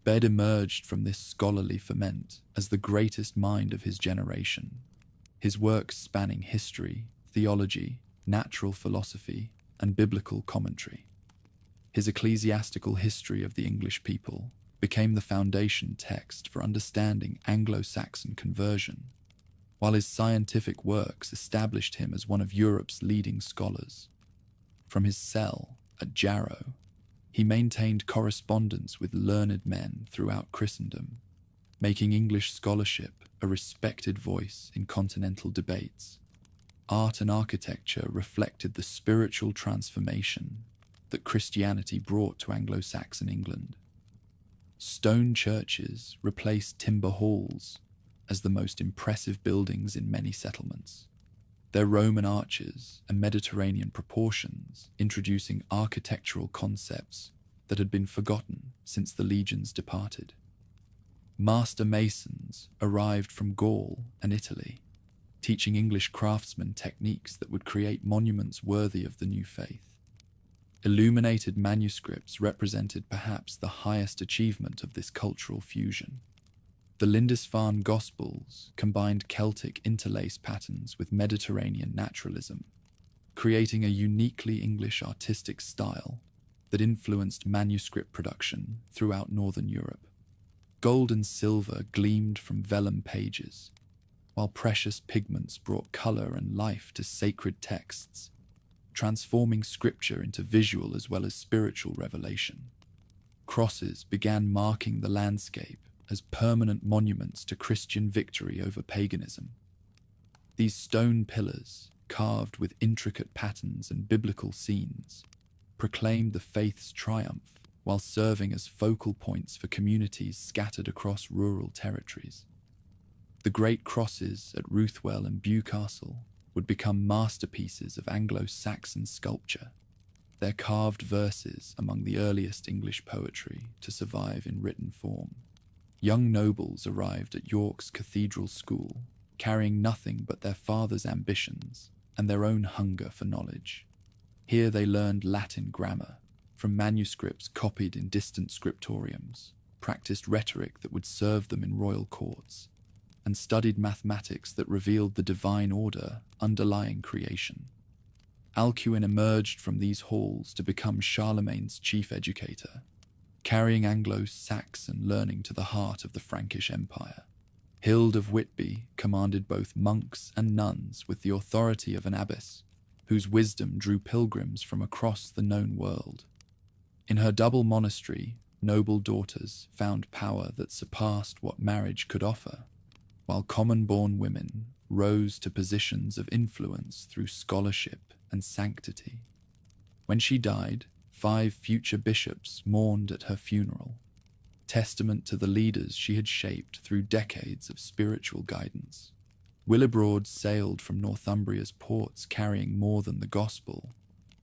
Bede emerged from this scholarly ferment as the greatest mind of his generation, his works spanning history, theology, natural philosophy, and biblical commentary. His ecclesiastical history of the English people became the foundation text for understanding Anglo Saxon conversion, while his scientific works established him as one of Europe's leading scholars. From his cell at Jarrow, he maintained correspondence with learned men throughout Christendom, making English scholarship a respected voice in continental debates. Art and architecture reflected the spiritual transformation that Christianity brought to Anglo-Saxon England. Stone churches replaced timber halls as the most impressive buildings in many settlements, their Roman arches and Mediterranean proportions introducing architectural concepts that had been forgotten since the legions departed. Master masons arrived from Gaul and Italy, teaching English craftsmen techniques that would create monuments worthy of the new faith. Illuminated manuscripts represented perhaps the highest achievement of this cultural fusion. The Lindisfarne Gospels combined Celtic interlace patterns with Mediterranean naturalism, creating a uniquely English artistic style that influenced manuscript production throughout Northern Europe. Gold and silver gleamed from vellum pages, while precious pigments brought color and life to sacred texts, transforming scripture into visual as well as spiritual revelation. Crosses began marking the landscape as permanent monuments to Christian victory over paganism. These stone pillars, carved with intricate patterns and biblical scenes, proclaimed the faith's triumph while serving as focal points for communities scattered across rural territories. The great crosses at Ruthwell and Bewcastle would become masterpieces of Anglo Saxon sculpture, their carved verses among the earliest English poetry to survive in written form. Young nobles arrived at York's Cathedral School, carrying nothing but their father's ambitions and their own hunger for knowledge. Here they learned Latin grammar from manuscripts copied in distant scriptoriums, practiced rhetoric that would serve them in royal courts, and studied mathematics that revealed the divine order underlying creation. Alcuin emerged from these halls to become Charlemagne's chief educator, carrying Anglo-Saxon learning to the heart of the Frankish Empire. Hild of Whitby commanded both monks and nuns with the authority of an abbess, whose wisdom drew pilgrims from across the known world. In her double monastery, noble daughters found power that surpassed what marriage could offer, while common-born women rose to positions of influence through scholarship and sanctity. When she died, 5 future bishops mourned at her funeral, testament to the leaders she had shaped through decades of spiritual guidance. Willibrord sailed from Northumbria's ports carrying more than the gospel.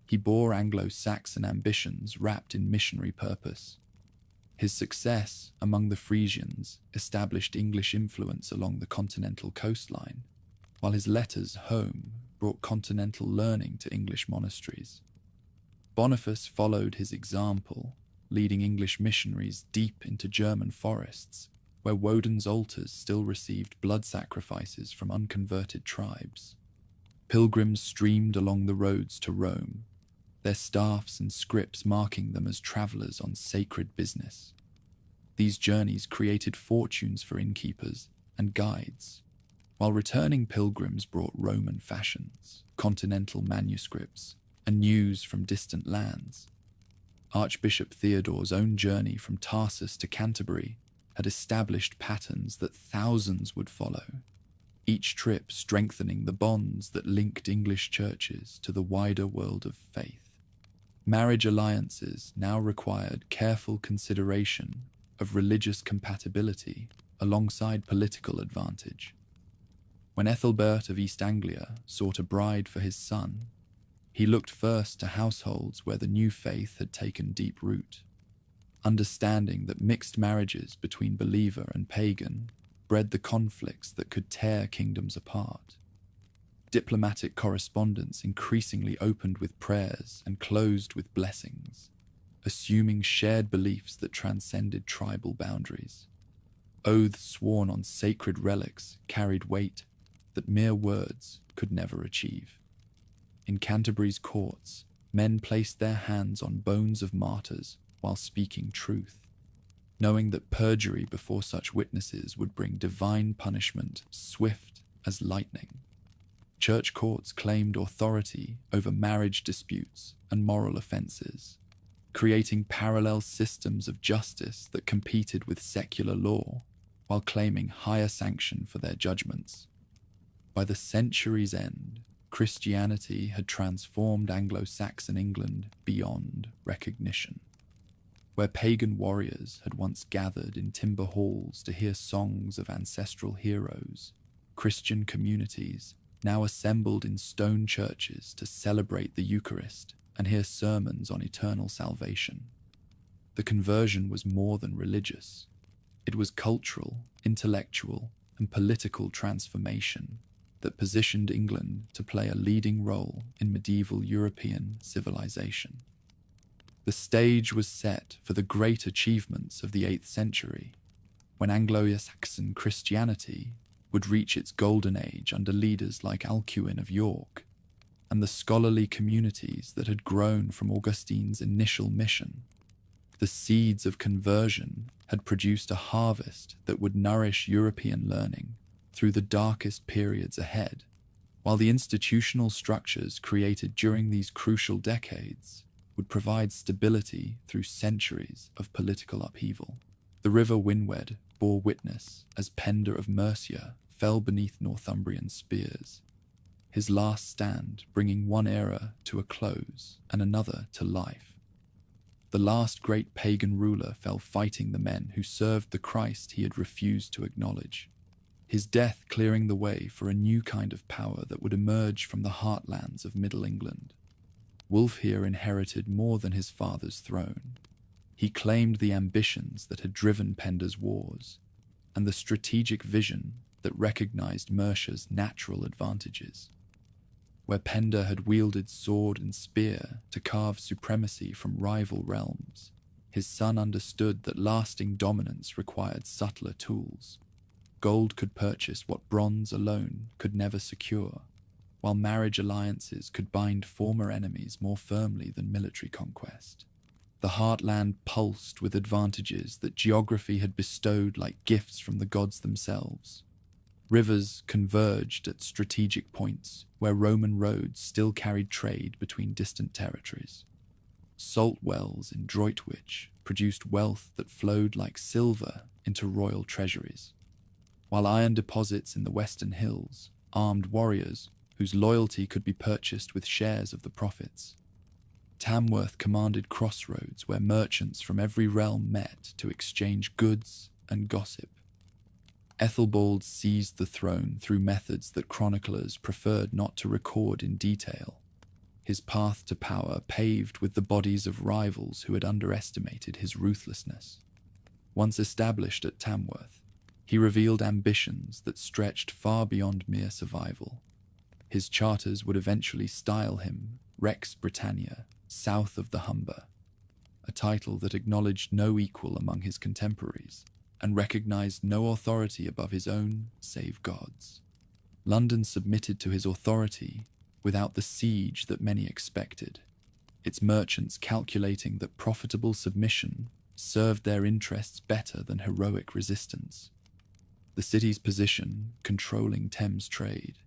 He bore Anglo-Saxon ambitions wrapped in missionary purpose. His success among the Frisians established English influence along the continental coastline, while his letters home brought continental learning to English monasteries. Boniface followed his example, leading English missionaries deep into German forests, where Woden's altars still received blood sacrifices from unconverted tribes. Pilgrims streamed along the roads to Rome, their staffs and scripts marking them as travelers on sacred business. These journeys created fortunes for innkeepers and guides, while returning pilgrims brought Roman fashions, continental manuscripts, and news from distant lands. Archbishop Theodore's own journey from Tarsus to Canterbury had established patterns that thousands would follow, each trip strengthening the bonds that linked English churches to the wider world of faith. Marriage alliances now required careful consideration of religious compatibility alongside political advantage. When Ethelbert of East Anglia sought a bride for his son, he looked first to households where the new faith had taken deep root, understanding that mixed marriages between believer and pagan bred the conflicts that could tear kingdoms apart. Diplomatic correspondence increasingly opened with prayers and closed with blessings, assuming shared beliefs that transcended tribal boundaries. Oaths sworn on sacred relics carried weight that mere words could never achieve. In Canterbury's courts, men placed their hands on bones of martyrs while speaking truth, knowing that perjury before such witnesses would bring divine punishment swift as lightning. Church courts claimed authority over marriage disputes and moral offences, creating parallel systems of justice that competed with secular law while claiming higher sanction for their judgments. By the century's end, Christianity had transformed Anglo-Saxon England beyond recognition. Where pagan warriors had once gathered in timber halls to hear songs of ancestral heroes, Christian communities now assembled in stone churches to celebrate the Eucharist and hear sermons on eternal salvation. The conversion was more than religious. It was cultural, intellectual, and political transformation that positioned England to play a leading role in medieval European civilization. The stage was set for the great achievements of the 8th century, when Anglo-Saxon Christianity would reach its golden age under leaders like Alcuin of York, and the scholarly communities that had grown from Augustine's initial mission. The seeds of conversion had produced a harvest that would nourish European learning through the darkest periods ahead, while the institutional structures created during these crucial decades would provide stability through centuries of political upheaval. The river Winwed bore witness as Penda of Mercia fell beneath Northumbrian spears, his last stand bringing one era to a close and another to life. The last great pagan ruler fell fighting the men who served the Christ he had refused to acknowledge, his death clearing the way for a new kind of power that would emerge from the heartlands of Middle England. Wulfhere inherited more than his father's throne. He claimed the ambitions that had driven Penda's wars, and the strategic vision that recognized Mercia's natural advantages. Where Penda had wielded sword and spear to carve supremacy from rival realms, his son understood that lasting dominance required subtler tools. Gold could purchase what bronze alone could never secure, while marriage alliances could bind former enemies more firmly than military conquest. The heartland pulsed with advantages that geography had bestowed like gifts from the gods themselves. Rivers converged at strategic points where Roman roads still carried trade between distant territories. Salt wells in Droitwich produced wealth that flowed like silver into royal treasuries, while iron deposits in the western hills armed warriors whose loyalty could be purchased with shares of the profits. Tamworth commanded crossroads where merchants from every realm met to exchange goods and gossip. Ethelbald seized the throne through methods that chroniclers preferred not to record in detail, his path to power paved with the bodies of rivals who had underestimated his ruthlessness. Once established at Tamworth, he revealed ambitions that stretched far beyond mere survival. His charters would eventually style him Rex Britannia, south of the Humber, a title that acknowledged no equal among his contemporaries and recognized no authority above his own save God's. London submitted to his authority without the siege that many expected, its merchants calculating that profitable submission served their interests better than heroic resistance. The city's position, controlling Thames trade,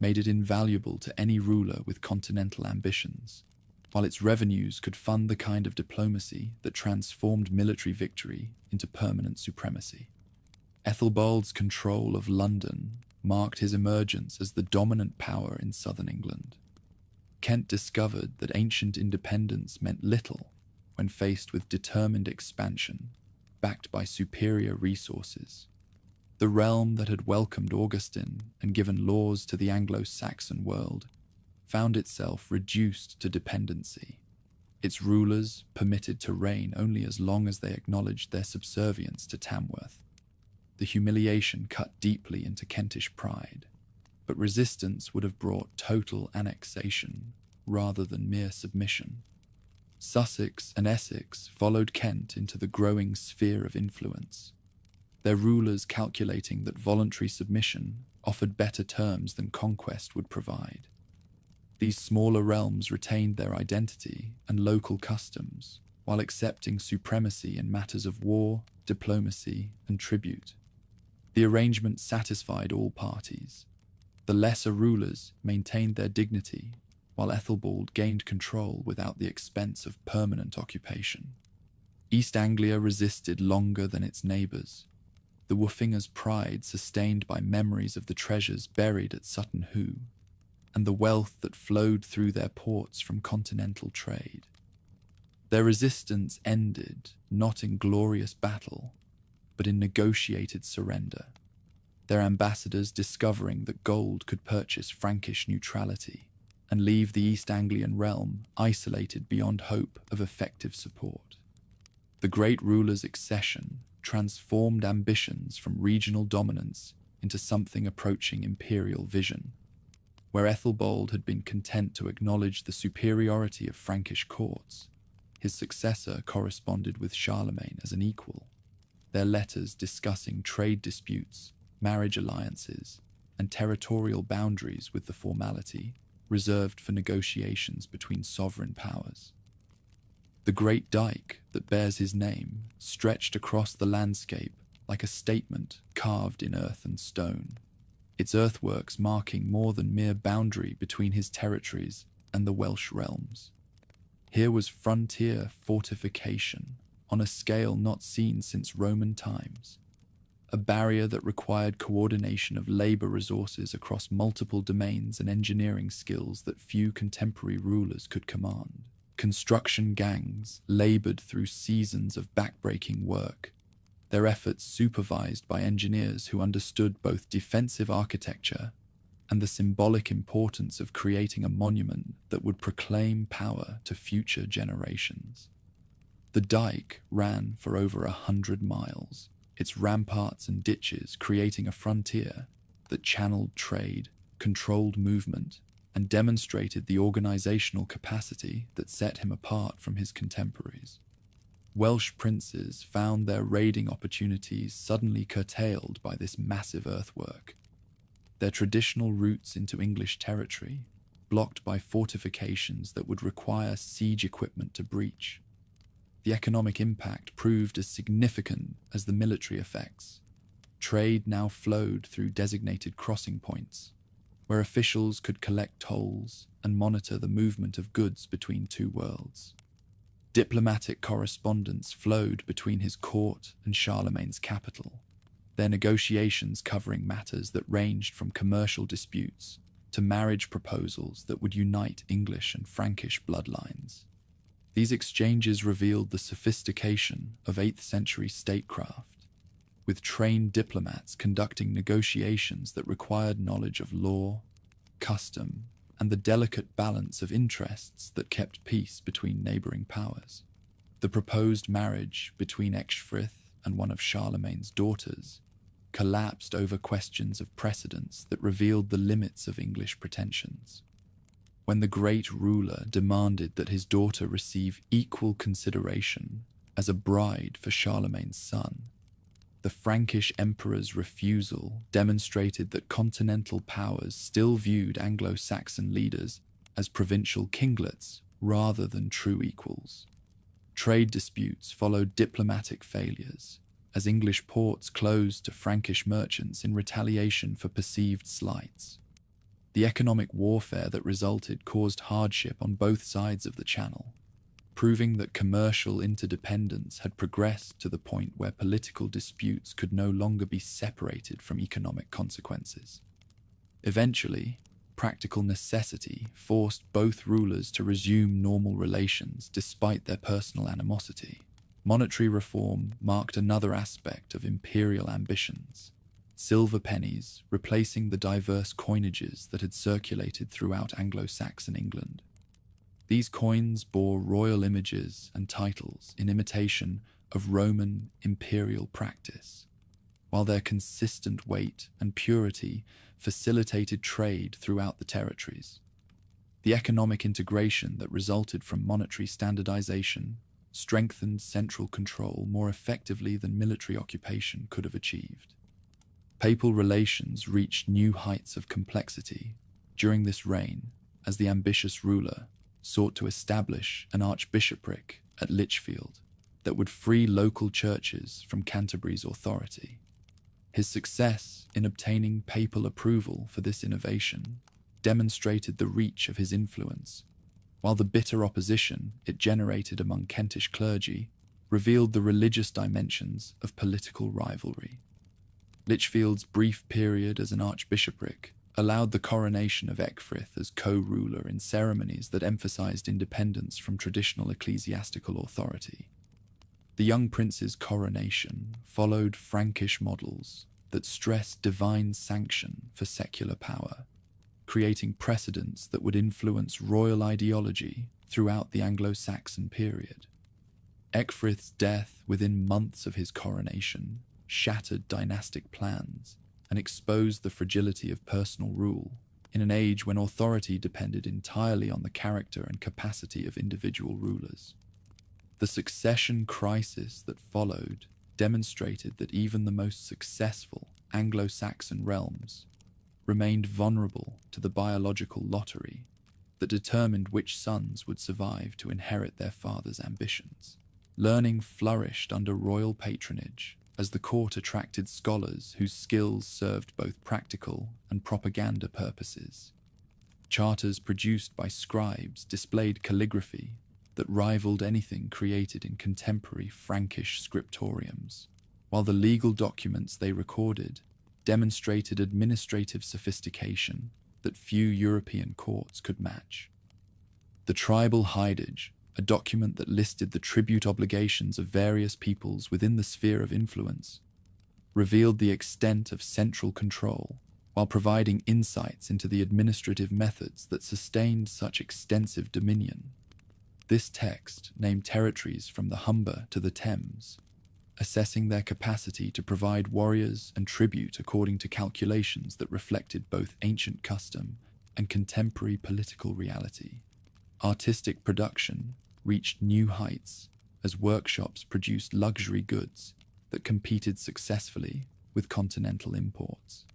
made it invaluable to any ruler with continental ambitions, while its revenues could fund the kind of diplomacy that transformed military victory into permanent supremacy. Ethelbald's control of London marked his emergence as the dominant power in southern England. Kent discovered that ancient independence meant little when faced with determined expansion, backed by superior resources. The realm that had welcomed Augustine and given laws to the Anglo-Saxon world found itself reduced to dependency, its rulers permitted to reign only as long as they acknowledged their subservience to Tamworth. The humiliation cut deeply into Kentish pride, but resistance would have brought total annexation rather than mere submission. Sussex and Essex followed Kent into the growing sphere of influence, their rulers calculating that voluntary submission offered better terms than conquest would provide. These smaller realms retained their identity and local customs, while accepting supremacy in matters of war, diplomacy, and tribute. The arrangement satisfied all parties. The lesser rulers maintained their dignity, while Ethelbald gained control without the expense of permanent occupation. East Anglia resisted longer than its neighbours, the Wulfingers' pride sustained by memories of the treasures buried at Sutton Hoo, and the wealth that flowed through their ports from continental trade. Their resistance ended not in glorious battle, but in negotiated surrender, their ambassadors discovering that gold could purchase Frankish neutrality and leave the East Anglian realm isolated beyond hope of effective support. The great ruler's accession transformed ambitions from regional dominance into something approaching imperial vision. Where Ethelbald had been content to acknowledge the superiority of Frankish courts, His successor corresponded with Charlemagne as an equal, their letters discussing trade disputes, marriage alliances, and territorial boundaries with the formality reserved for negotiations between sovereign powers. The great dike that bears his name stretched across the landscape like a statement carved in earth and stone, its earthworks marking more than mere boundary between his territories and the Welsh realms. Here was frontier fortification on a scale not seen since Roman times, a barrier that required coordination of labor resources across multiple domains and engineering skills that few contemporary rulers could command. Construction gangs labored through seasons of backbreaking work, their efforts supervised by engineers who understood both defensive architecture and the symbolic importance of creating a monument that would proclaim power to future generations. The dike ran for over 100 miles, its ramparts and ditches creating a frontier that channeled trade, controlled movement, and demonstrated the organizational capacity that set him apart from his contemporaries. Welsh princes found their raiding opportunities suddenly curtailed by this massive earthwork, their traditional routes into English territory blocked by fortifications that would require siege equipment to breach. The economic impact proved as significant as the military effects. Trade now flowed through designated crossing points, where officials could collect tolls and monitor the movement of goods between two worlds. Diplomatic correspondence flowed between his court and Charlemagne's capital, their negotiations covering matters that ranged from commercial disputes to marriage proposals that would unite English and Frankish bloodlines. These exchanges revealed the sophistication of 8th century statecraft, with trained diplomats conducting negotiations that required knowledge of law, custom, and the delicate balance of interests that kept peace between neighboring powers. The proposed marriage between Ecgfrith and one of Charlemagne's daughters collapsed over questions of precedence that revealed the limits of English pretensions. When the great ruler demanded that his daughter receive equal consideration as a bride for Charlemagne's son, the Frankish emperor's refusal demonstrated that continental powers still viewed Anglo Saxon leaders as provincial kinglets rather than true equals. Trade disputes followed diplomatic failures, as English ports closed to Frankish merchants in retaliation for perceived slights. The economic warfare that resulted caused hardship on both sides of the Channel, proving that commercial interdependence had progressed to the point where political disputes could no longer be separated from economic consequences. Eventually, practical necessity forced both rulers to resume normal relations despite their personal animosity. Monetary reform marked another aspect of imperial ambitions, silver pennies replacing the diverse coinages that had circulated throughout Anglo-Saxon England. These coins bore royal images and titles in imitation of Roman imperial practice, while their consistent weight and purity facilitated trade throughout the territories. The economic integration that resulted from monetary standardization strengthened central control more effectively than military occupation could have achieved. Papal relations reached new heights of complexity during this reign as the ambitious ruler sought to establish an archbishopric at Lichfield that would free local churches from Canterbury's authority. His success in obtaining papal approval for this innovation demonstrated the reach of his influence, while the bitter opposition it generated among Kentish clergy revealed the religious dimensions of political rivalry. Lichfield's brief period as an archbishopric allowed the coronation of Ecgfrith as co-ruler in ceremonies that emphasized independence from traditional ecclesiastical authority. The young prince's coronation followed Frankish models that stressed divine sanction for secular power, creating precedents that would influence royal ideology throughout the Anglo-Saxon period. Ecgfrith's death within months of his coronation shattered dynastic plans and exposed the fragility of personal rule in an age when authority depended entirely on the character and capacity of individual rulers. The succession crisis that followed demonstrated that even the most successful Anglo Saxon realms remained vulnerable to the biological lottery that determined which sons would survive to inherit their father's ambitions. Learning flourished under royal patronage as the court attracted scholars whose skills served both practical and propaganda purposes. Charters produced by scribes displayed calligraphy that rivaled anything created in contemporary Frankish scriptoriums, while the legal documents they recorded demonstrated administrative sophistication that few European courts could match. The tribal hidage, a document that listed the tribute obligations of various peoples within the sphere of influence, revealed the extent of central control while providing insights into the administrative methods that sustained such extensive dominion. This text named territories from the Humber to the Thames, assessing their capacity to provide warriors and tribute according to calculations that reflected both ancient custom and contemporary political reality. Artistic production reached new heights as workshops produced luxury goods that competed successfully with continental imports.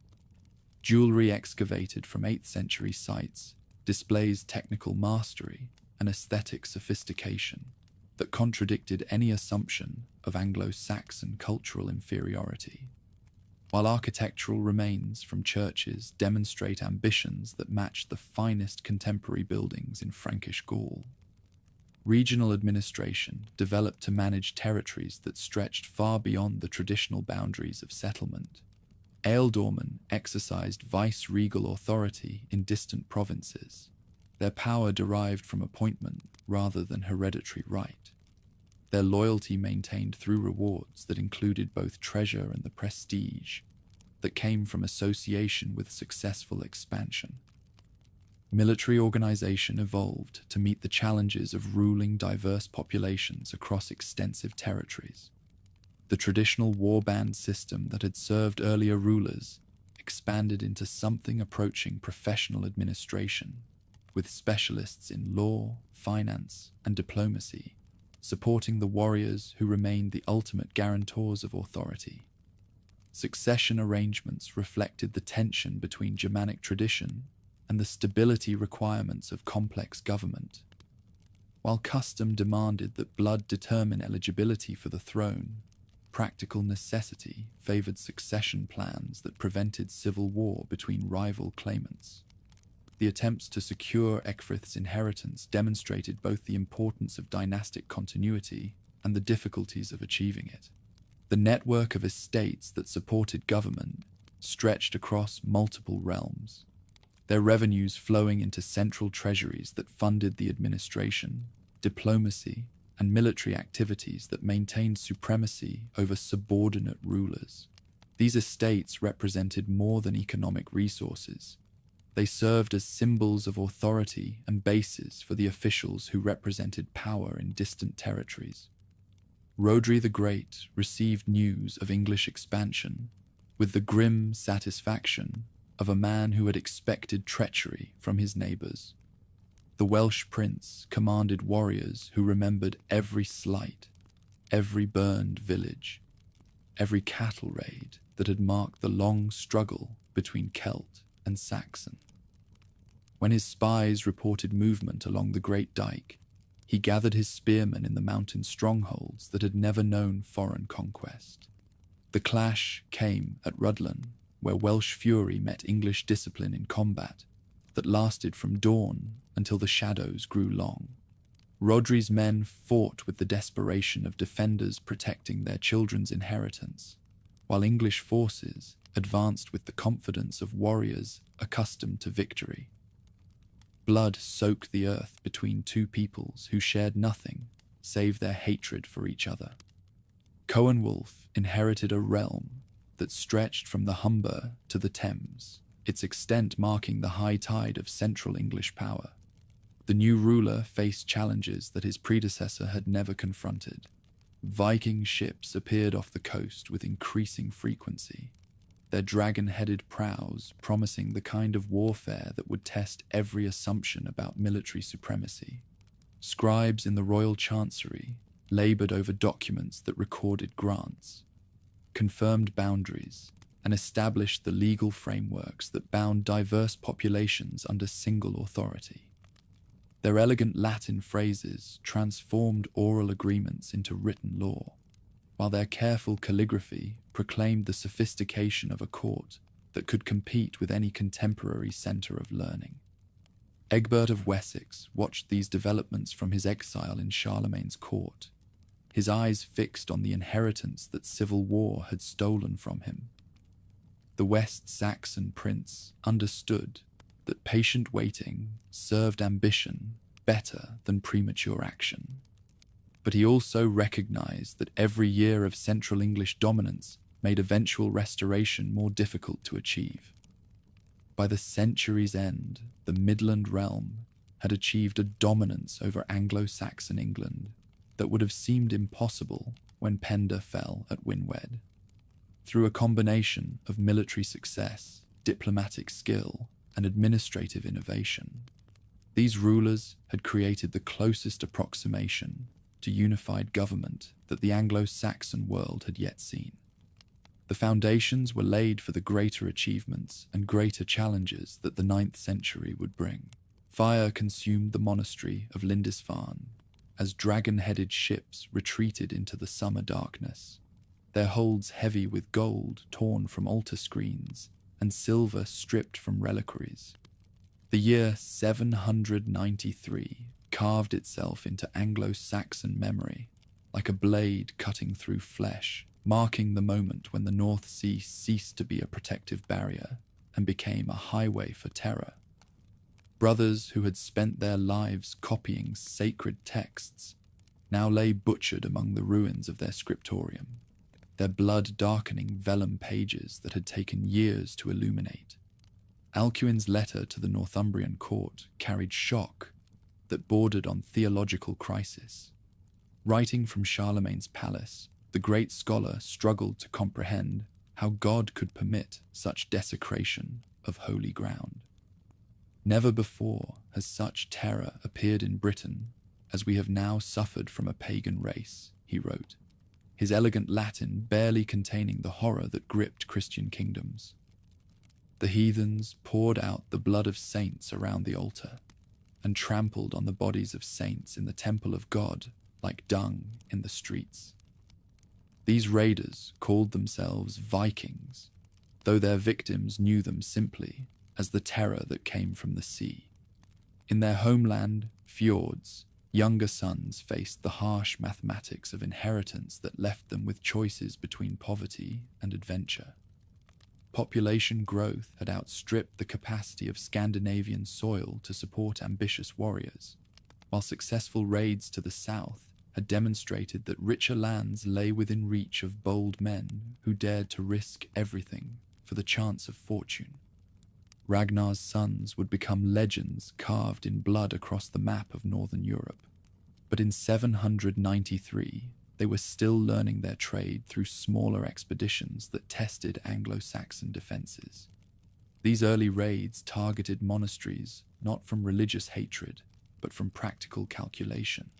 Jewelry excavated from 8th century sites displays technical mastery and aesthetic sophistication that contradicted any assumption of Anglo-Saxon cultural inferiority, while architectural remains from churches demonstrate ambitions that matched the finest contemporary buildings in Frankish Gaul. Regional administration developed to manage territories that stretched far beyond the traditional boundaries of settlement. Ealdormen exercised vice-regal authority in distant provinces, their power derived from appointment rather than hereditary right. Their loyalty maintained through rewards that included both treasure and the prestige that came from association with successful expansion. Military organization evolved to meet the challenges of ruling diverse populations across extensive territories. The traditional warband system that had served earlier rulers expanded into something approaching professional administration, with specialists in law, finance, and diplomacy, supporting the warriors who remained the ultimate guarantors of authority. Succession arrangements reflected the tension between Germanic tradition and the stability requirements of complex government. While custom demanded that blood determine eligibility for the throne, practical necessity favored succession plans that prevented civil war between rival claimants. The attempts to secure Ecgfrith's inheritance demonstrated both the importance of dynastic continuity and the difficulties of achieving it. The network of estates that supported government stretched across multiple realms, their revenues flowing into central treasuries that funded the administration, diplomacy, and military activities that maintained supremacy over subordinate rulers. These estates represented more than economic resources. They served as symbols of authority and bases for the officials who represented power in distant territories. Rhodri the Great received news of English expansion with the grim satisfaction of a man who had expected treachery from his neighbours. The Welsh prince commanded warriors who remembered every slight, every burned village, every cattle raid that had marked the long struggle between Celt and Saxon. When his spies reported movement along the Great Dyke, he gathered his spearmen in the mountain strongholds that had never known foreign conquest. The clash came at Rhuddlan, where Welsh fury met English discipline in combat that lasted from dawn until the shadows grew long. Rhodri's men fought with the desperation of defenders protecting their children's inheritance, while English forces advanced with the confidence of warriors accustomed to victory. Blood soaked the earth between two peoples who shared nothing save their hatred for each other. Coenwulf inherited a realm that stretched from the Humber to the Thames, its extent marking the high tide of central English power. The new ruler faced challenges that his predecessor had never confronted. Viking ships appeared off the coast with increasing frequency, their dragon-headed prows promising the kind of warfare that would test every assumption about military supremacy. Scribes in the royal chancery labored over documents that recorded grants, confirmed boundaries, and established the legal frameworks that bound diverse populations under single authority. Their elegant Latin phrases transformed oral agreements into written law, while their careful calligraphy proclaimed the sophistication of a court that could compete with any contemporary centre of learning. Egbert of Wessex watched these developments from his exile in Charlemagne's court, his eyes fixed on the inheritance that civil war had stolen from him. The West Saxon prince understood that patient waiting served ambition better than premature action. But he also recognized that every year of Central English dominance made eventual restoration more difficult to achieve. By the century's end, the Midland realm had achieved a dominance over Anglo-Saxon England that would have seemed impossible when Penda fell at Winwed. Through a combination of military success, diplomatic skill, and administrative innovation, these rulers had created the closest approximation to unified government that the Anglo-Saxon world had yet seen. The foundations were laid for the greater achievements and greater challenges that the 9th century would bring. Fire consumed the monastery of Lindisfarne as dragon-headed ships retreated into the summer darkness, their holds heavy with gold torn from altar screens and silver stripped from reliquaries. The year 793 carved itself into Anglo-Saxon memory like a blade cutting through flesh, marking the moment when the North Sea ceased to be a protective barrier and became a highway for terror. Brothers who had spent their lives copying sacred texts now lay butchered among the ruins of their scriptorium, their blood darkening vellum pages that had taken years to illuminate. Alcuin's letter to the Northumbrian court carried shock that bordered on theological crisis. Writing from Charlemagne's palace, the great scholar struggled to comprehend how God could permit such desecration of holy ground. Never before has such terror appeared in Britain as we have now suffered from a pagan race, he wrote, his elegant Latin barely containing the horror that gripped Christian kingdoms. The heathens poured out the blood of saints around the altar and trampled on the bodies of saints in the temple of God like dung in the streets. These raiders called themselves Vikings, though their victims knew them simply as the terror that came from the sea. In their homeland, fjords, younger sons faced the harsh mathematics of inheritance that left them with choices between poverty and adventure. Population growth had outstripped the capacity of Scandinavian soil to support ambitious warriors, while successful raids to the south had demonstrated that richer lands lay within reach of bold men who dared to risk everything for the chance of fortune. Ragnar's sons would become legends carved in blood across the map of northern Europe, but in 793 they were still learning their trade through smaller expeditions that tested Anglo-Saxon defenses. These early raids targeted monasteries not from religious hatred, but from practical calculation.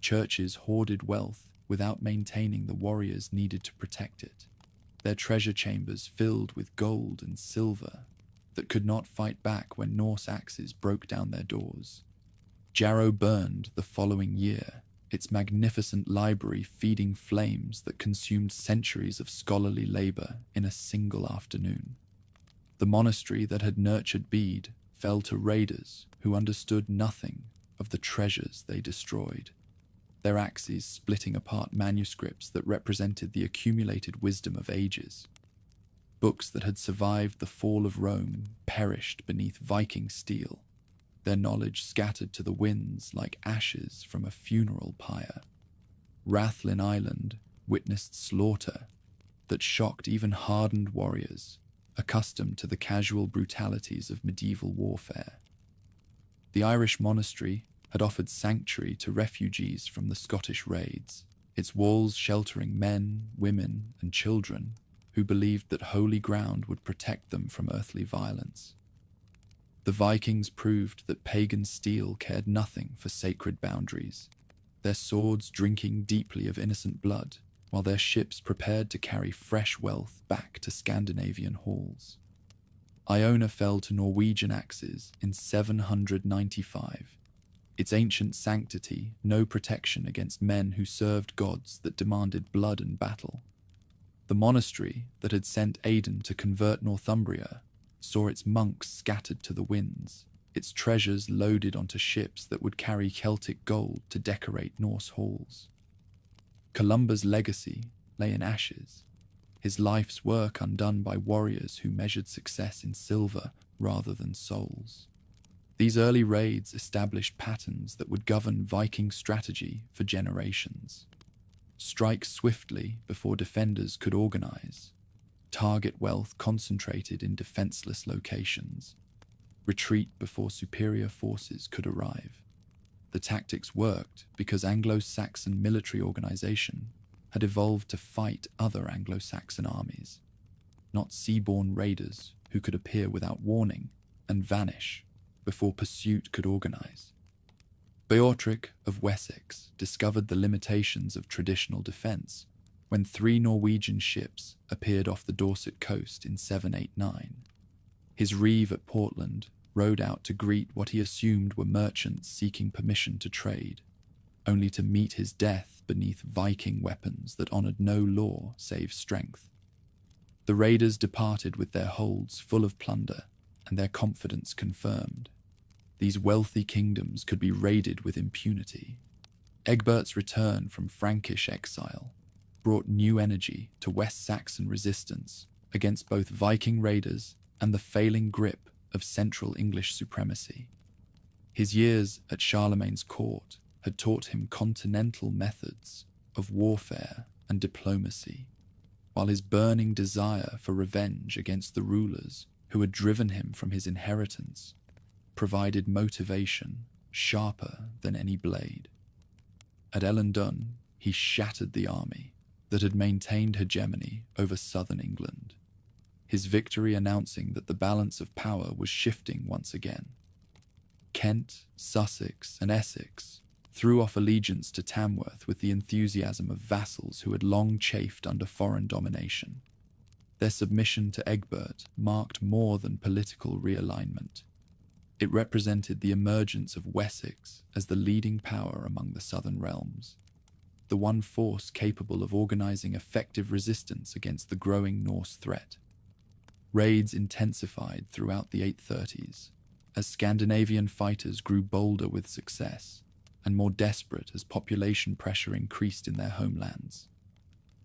Churches hoarded wealth without maintaining the warriors needed to protect it, their treasure chambers filled with gold and silver that could not fight back when Norse axes broke down their doors. Jarrow burned the following year, its magnificent library feeding flames that consumed centuries of scholarly labor in a single afternoon. The monastery that had nurtured Bede fell to raiders who understood nothing of the treasures they destroyed, their axes splitting apart manuscripts that represented the accumulated wisdom of ages. Books that had survived the fall of Rome perished beneath Viking steel, their knowledge scattered to the winds like ashes from a funeral pyre. Rathlin Island witnessed slaughter that shocked even hardened warriors, accustomed to the casual brutalities of medieval warfare. The Irish monastery had offered sanctuary to refugees from the Scottish raids, its walls sheltering men, women, and children who believed that holy ground would protect them from earthly violence. The Vikings proved that pagan steel cared nothing for sacred boundaries. their swords drinking deeply of innocent blood, while their ships prepared to carry fresh wealth back to Scandinavian halls. Iona fell to Norwegian axes in 795, its ancient sanctity no protection against men who served gods that demanded blood and battle. The monastery that had sent Aidan to convert Northumbria saw its monks scattered to the winds, its treasures loaded onto ships that would carry Celtic gold to decorate Norse halls. Columba's legacy lay in ashes, his life's work undone by warriors who measured success in silver rather than souls. These early raids established patterns that would govern Viking strategy for generations. Strike swiftly before defenders could organize. Target wealth concentrated in defenseless locations. Retreat before superior forces could arrive. The tactics worked because Anglo Saxon military organization had evolved to fight other Anglo Saxon armies, not seaborne raiders who could appear without warning and vanish before pursuit could organize. Beorhtric of Wessex discovered the limitations of traditional defense when 3 Norwegian ships appeared off the Dorset coast in 789. His reeve at Portland rowed out to greet what he assumed were merchants seeking permission to trade, only to meet his death beneath Viking weapons that honored no law save strength. The raiders departed with their holds full of plunder and their confidence confirmed. These wealthy kingdoms could be raided with impunity. Egbert's return from Frankish exile brought new energy to West Saxon resistance against both Viking raiders and the failing grip of Central English supremacy. His years at Charlemagne's court had taught him continental methods of warfare and diplomacy, while his burning desire for revenge against the rulers who had driven him from his inheritance provided motivation sharper than any blade. At Ellendun, he shattered the army that had maintained hegemony over southern England, his victory announcing that the balance of power was shifting once again. Kent, Sussex, and Essex threw off allegiance to Tamworth with the enthusiasm of vassals who had long chafed under foreign domination. Their submission to Egbert marked more than political realignment. It represented the emergence of Wessex as the leading power among the southern realms, the one force capable of organizing effective resistance against the growing Norse threat. Raids intensified throughout the 830s, as Scandinavian fighters grew bolder with success, and more desperate as population pressure increased in their homelands.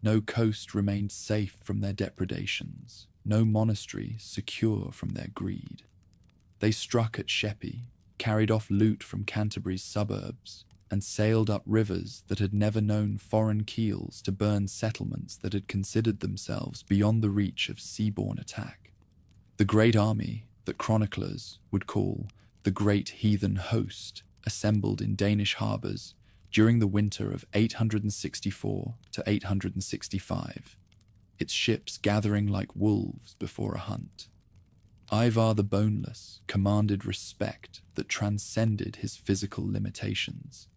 No coast remained safe from their depredations, no monastery secure from their greed. They struck at Sheppey, carried off loot from Canterbury's suburbs, and sailed up rivers that had never known foreign keels to burn settlements that had considered themselves beyond the reach of seaborne attack. The great army that chroniclers would call the Great Heathen Host assembled in Danish harbours during the winter of 864 to 865, its ships gathering like wolves before a hunt. Ivar the Boneless commanded respect that transcended his physical limitations,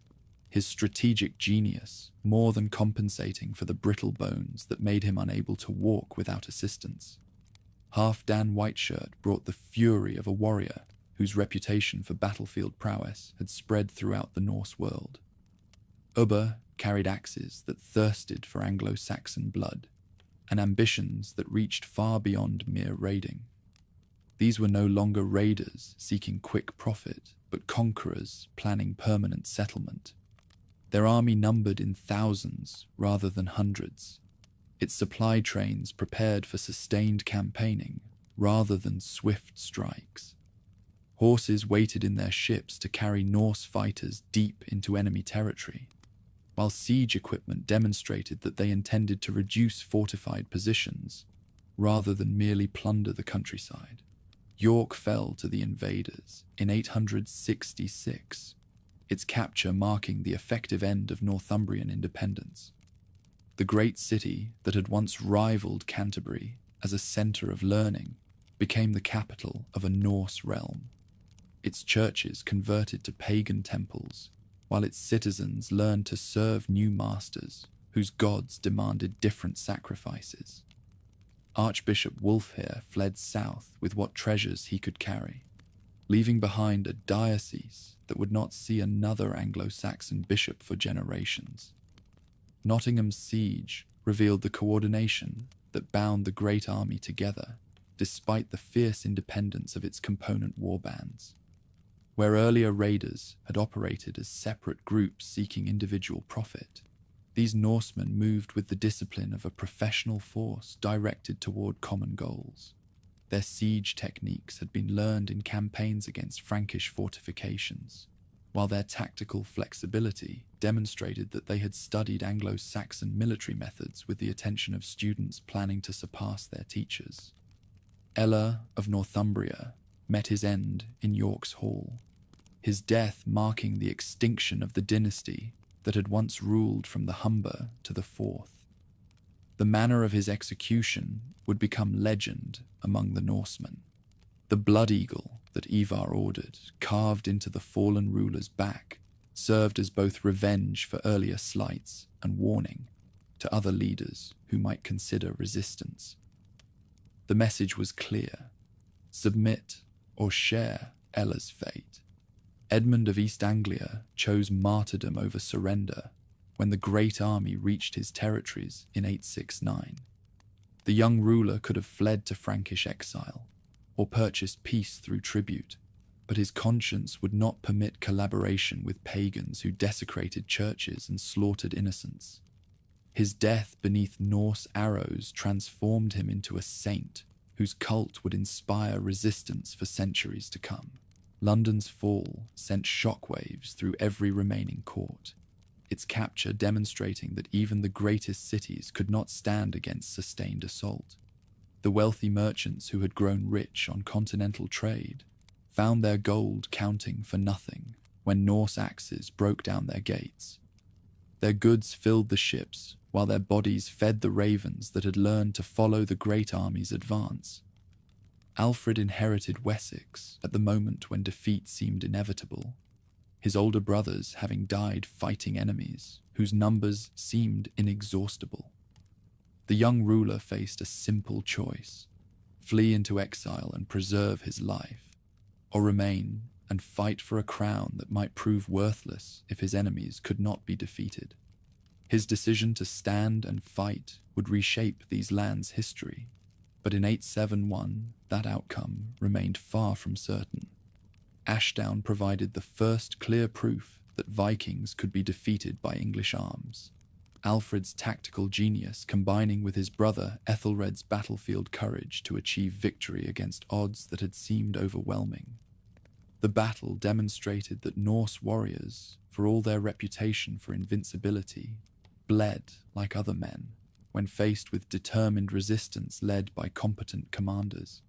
his strategic genius more than compensating for the brittle bones that made him unable to walk without assistance. Halfdan Whiteshirt brought the fury of a warrior whose reputation for battlefield prowess had spread throughout the Norse world. Ubba carried axes that thirsted for Anglo-Saxon blood, and ambitions that reached far beyond mere raiding. These were no longer raiders seeking quick profit, but conquerors planning permanent settlement. Their army numbered in thousands rather than hundreds, its supply trains prepared for sustained campaigning rather than swift strikes. Horses waited in their ships to carry Norse fighters deep into enemy territory, while siege equipment demonstrated that they intended to reduce fortified positions rather than merely plunder the countryside. York fell to the invaders in 866, its capture marking the effective end of Northumbrian independence. The great city that had once rivaled Canterbury as a centre of learning became the capital of a Norse realm, its churches converted to pagan temples, while its citizens learned to serve new masters whose gods demanded different sacrifices. Archbishop Wulfhere fled south with what treasures he could carry, leaving behind a diocese that would not see another Anglo-Saxon bishop for generations. Nottingham's siege revealed the coordination that bound the great army together, despite the fierce independence of its component warbands. Where earlier raiders had operated as separate groups seeking individual profit, these Norsemen moved with the discipline of a professional force directed toward common goals. Their siege techniques had been learned in campaigns against Frankish fortifications, while their tactical flexibility demonstrated that they had studied Anglo-Saxon military methods with the attention of students planning to surpass their teachers. Ella of Northumbria met his end in York's Hall, his death marking the extinction of the dynasty that had once ruled from the Humber to the Forth. The manner of his execution would become legend among the Norsemen. The blood eagle that Ivar ordered, carved into the fallen ruler's back, served as both revenge for earlier slights and warning to other leaders who might consider resistance. The message was clear: submit or share Ella's fate. Edmund of East Anglia chose martyrdom over surrender when the great army reached his territories in 869. The young ruler could have fled to Frankish exile or purchased peace through tribute, but his conscience would not permit collaboration with pagans who desecrated churches and slaughtered innocents. His death beneath Norse arrows transformed him into a saint whose cult would inspire resistance for centuries to come. London's fall sent shockwaves through every remaining court, its capture demonstrating that even the greatest cities could not stand against sustained assault. The wealthy merchants who had grown rich on continental trade found their gold counting for nothing when Norse axes broke down their gates. Their goods filled the ships, while their bodies fed the ravens that had learned to follow the great army's advance. Alfred inherited Wessex at the moment when defeat seemed inevitable, his older brothers having died fighting enemies whose numbers seemed inexhaustible. The young ruler faced a simple choice: flee into exile and preserve his life, or remain and fight for a crown that might prove worthless if his enemies could not be defeated. His decision to stand and fight would reshape these lands' history, but in 871 that outcome remained far from certain. Ashdown provided the first clear proof that Vikings could be defeated by English arms, Alfred's tactical genius combining with his brother Ethelred's battlefield courage to achieve victory against odds that had seemed overwhelming. The battle demonstrated that Norse warriors, for all their reputation for invincibility, bled like other men when faced with determined resistance led by competent commanders.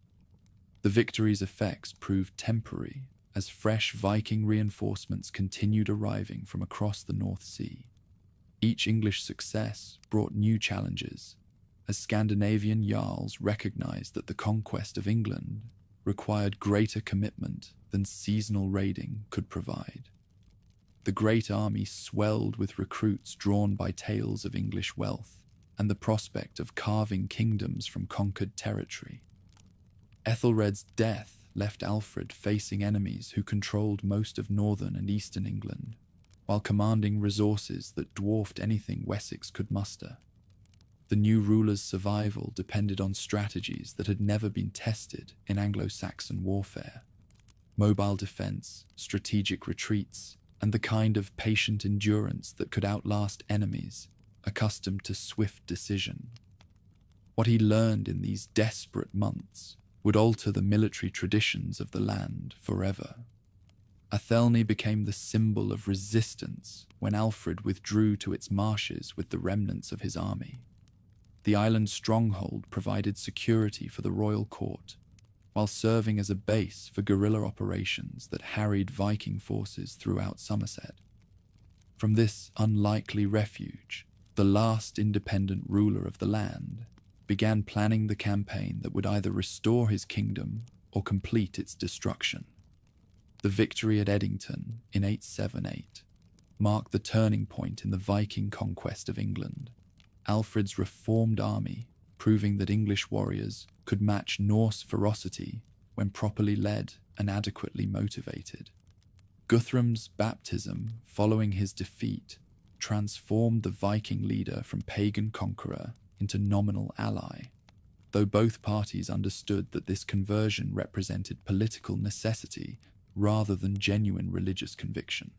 The victory's effects proved temporary as fresh Viking reinforcements continued arriving from across the North Sea. Each English success brought new challenges, as Scandinavian jarls recognized that the conquest of England required greater commitment than seasonal raiding could provide. The great army swelled with recruits drawn by tales of English wealth and the prospect of carving kingdoms from conquered territory. Ethelred's death left Alfred facing enemies who controlled most of northern and eastern England, while commanding resources that dwarfed anything Wessex could muster. The new ruler's survival depended on strategies that had never been tested in Anglo-Saxon warfare: mobile defense, strategic retreats, and the kind of patient endurance that could outlast enemies accustomed to swift decision. What he learned in these desperate months would alter the military traditions of the land forever. Athelney became the symbol of resistance when Alfred withdrew to its marshes with the remnants of his army. The island's stronghold provided security for the royal court, while serving as a base for guerrilla operations that harried Viking forces throughout Somerset. From this unlikely refuge, the last independent ruler of the land began planning the campaign that would either restore his kingdom or complete its destruction. The victory at Edington in 878 marked the turning point in the Viking conquest of England. Alfred's reformed army, proving that English warriors could match Norse ferocity when properly led and adequately motivated. Guthrum's baptism following his defeat transformed the Viking leader from pagan conqueror into nominal ally, though both parties understood that this conversion represented political necessity rather than genuine religious conviction.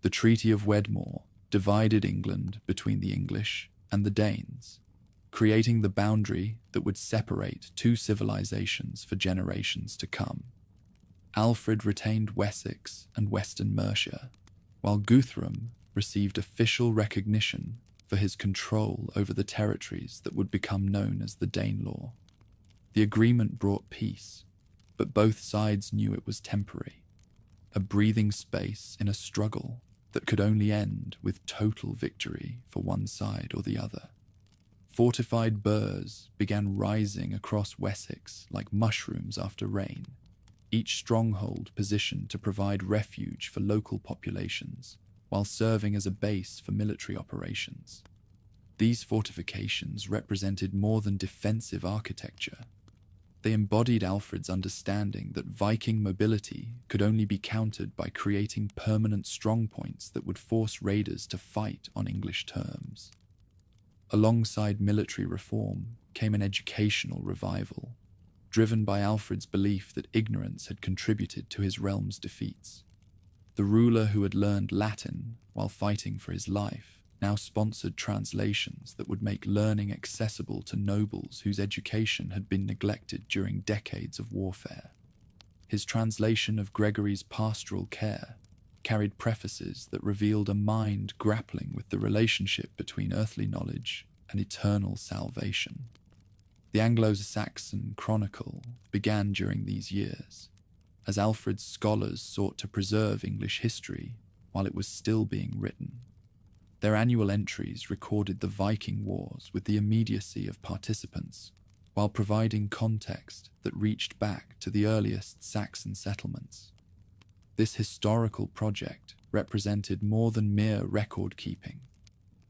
The Treaty of Wedmore divided England between the English and the Danes, creating the boundary that would separate two civilizations for generations to come. Alfred retained Wessex and Western Mercia, while Guthrum received official recognition for his control over the territories that would become known as the Danelaw. The agreement brought peace, but both sides knew it was temporary, a breathing space in a struggle that could only end with total victory for one side or the other. Fortified burhs began rising across Wessex like mushrooms after rain, each stronghold positioned to provide refuge for local populations while serving as a base for military operations. These fortifications represented more than defensive architecture. They embodied Alfred's understanding that Viking mobility could only be countered by creating permanent strongpoints that would force raiders to fight on English terms. Alongside military reform came an educational revival, driven by Alfred's belief that ignorance had contributed to his realm's defeats. The ruler who had learned Latin while fighting for his life now sponsored translations that would make learning accessible to nobles whose education had been neglected during decades of warfare. His translation of Gregory's Pastoral Care carried prefaces that revealed a mind grappling with the relationship between earthly knowledge and eternal salvation. The Anglo Saxon Chronicle began during these years, as Alfred's scholars sought to preserve English history while it was still being written. Their annual entries recorded the Viking Wars with the immediacy of participants, while providing context that reached back to the earliest Saxon settlements. This historical project represented more than mere record-keeping.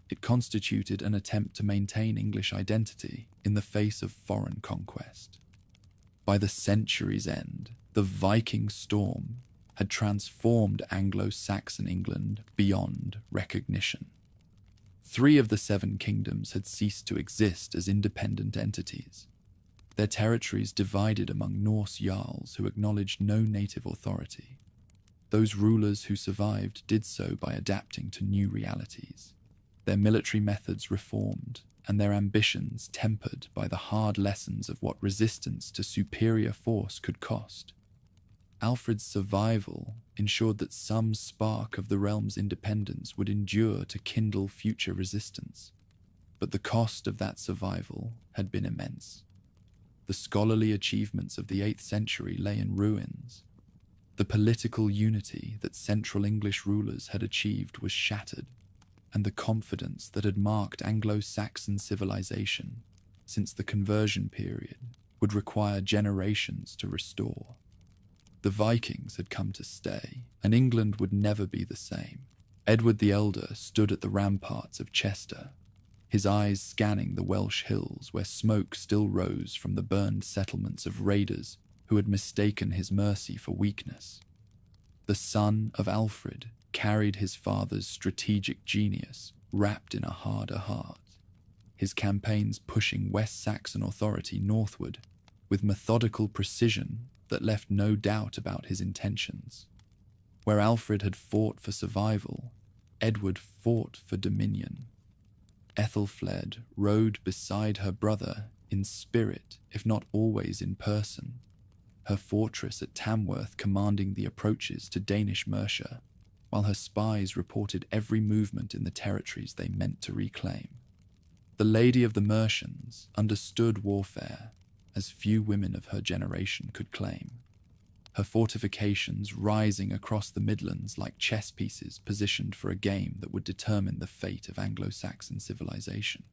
It constituted an attempt to maintain English identity in the face of foreign conquest. By the century's end, the Viking storm had transformed Anglo-Saxon England beyond recognition. 3 of the 7 kingdoms had ceased to exist as independent entities, their territories divided among Norse jarls who acknowledged no native authority. Those rulers who survived did so by adapting to new realities, their military methods reformed, and their ambitions tempered by the hard lessons of what resistance to superior force could cost. Alfred's survival ensured that some spark of the realm's independence would endure to kindle future resistance, but the cost of that survival had been immense. The scholarly achievements of the 8th century lay in ruins. The political unity that Central English rulers had achieved was shattered, and the confidence that had marked Anglo-Saxon civilization since the conversion period would require generations to restore. The Vikings had come to stay, and England would never be the same. Edward the Elder stood at the ramparts of Chester, his eyes scanning the Welsh hills where smoke still rose from the burned settlements of raiders who had mistaken his mercy for weakness. The son of Alfred carried his father's strategic genius wrapped in a harder heart, his campaigns pushing West Saxon authority northward with methodical precision that left no doubt about his intentions. Where Alfred had fought for survival, Edward fought for dominion. Ethelfled rode beside her brother in spirit, if not always in person, her fortress at Tamworth commanding the approaches to Danish Mercia, while her spies reported every movement in the territories they meant to reclaim. The Lady of the Mercians understood warfare as few women of her generation could claim, her fortifications rising across the Midlands like chess pieces positioned for a game that would determine the fate of Anglo-Saxon civilization.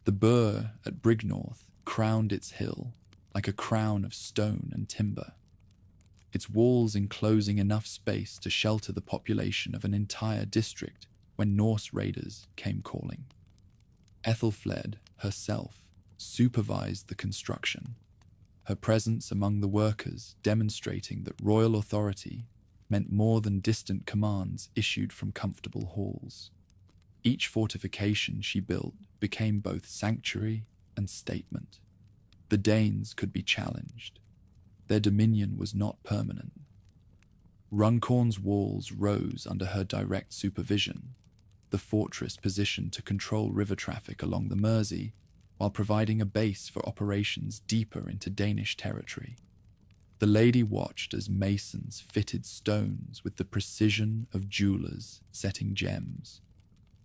The burh at Brignorth crowned its hill like a crown of stone and timber, its walls enclosing enough space to shelter the population of an entire district when Norse raiders came calling. Ethelfled herself supervised the construction, her presence among the workers demonstrating that royal authority meant more than distant commands issued from comfortable halls. Each fortification she built became both sanctuary and statement. The Danes could be challenged. Their dominion was not permanent. Runcorn's walls rose under her direct supervision, the fortress positioned to control river traffic along the Mersey while providing a base for operations deeper into Danish territory. The lady watched as masons fitted stones with the precision of jewelers setting gems,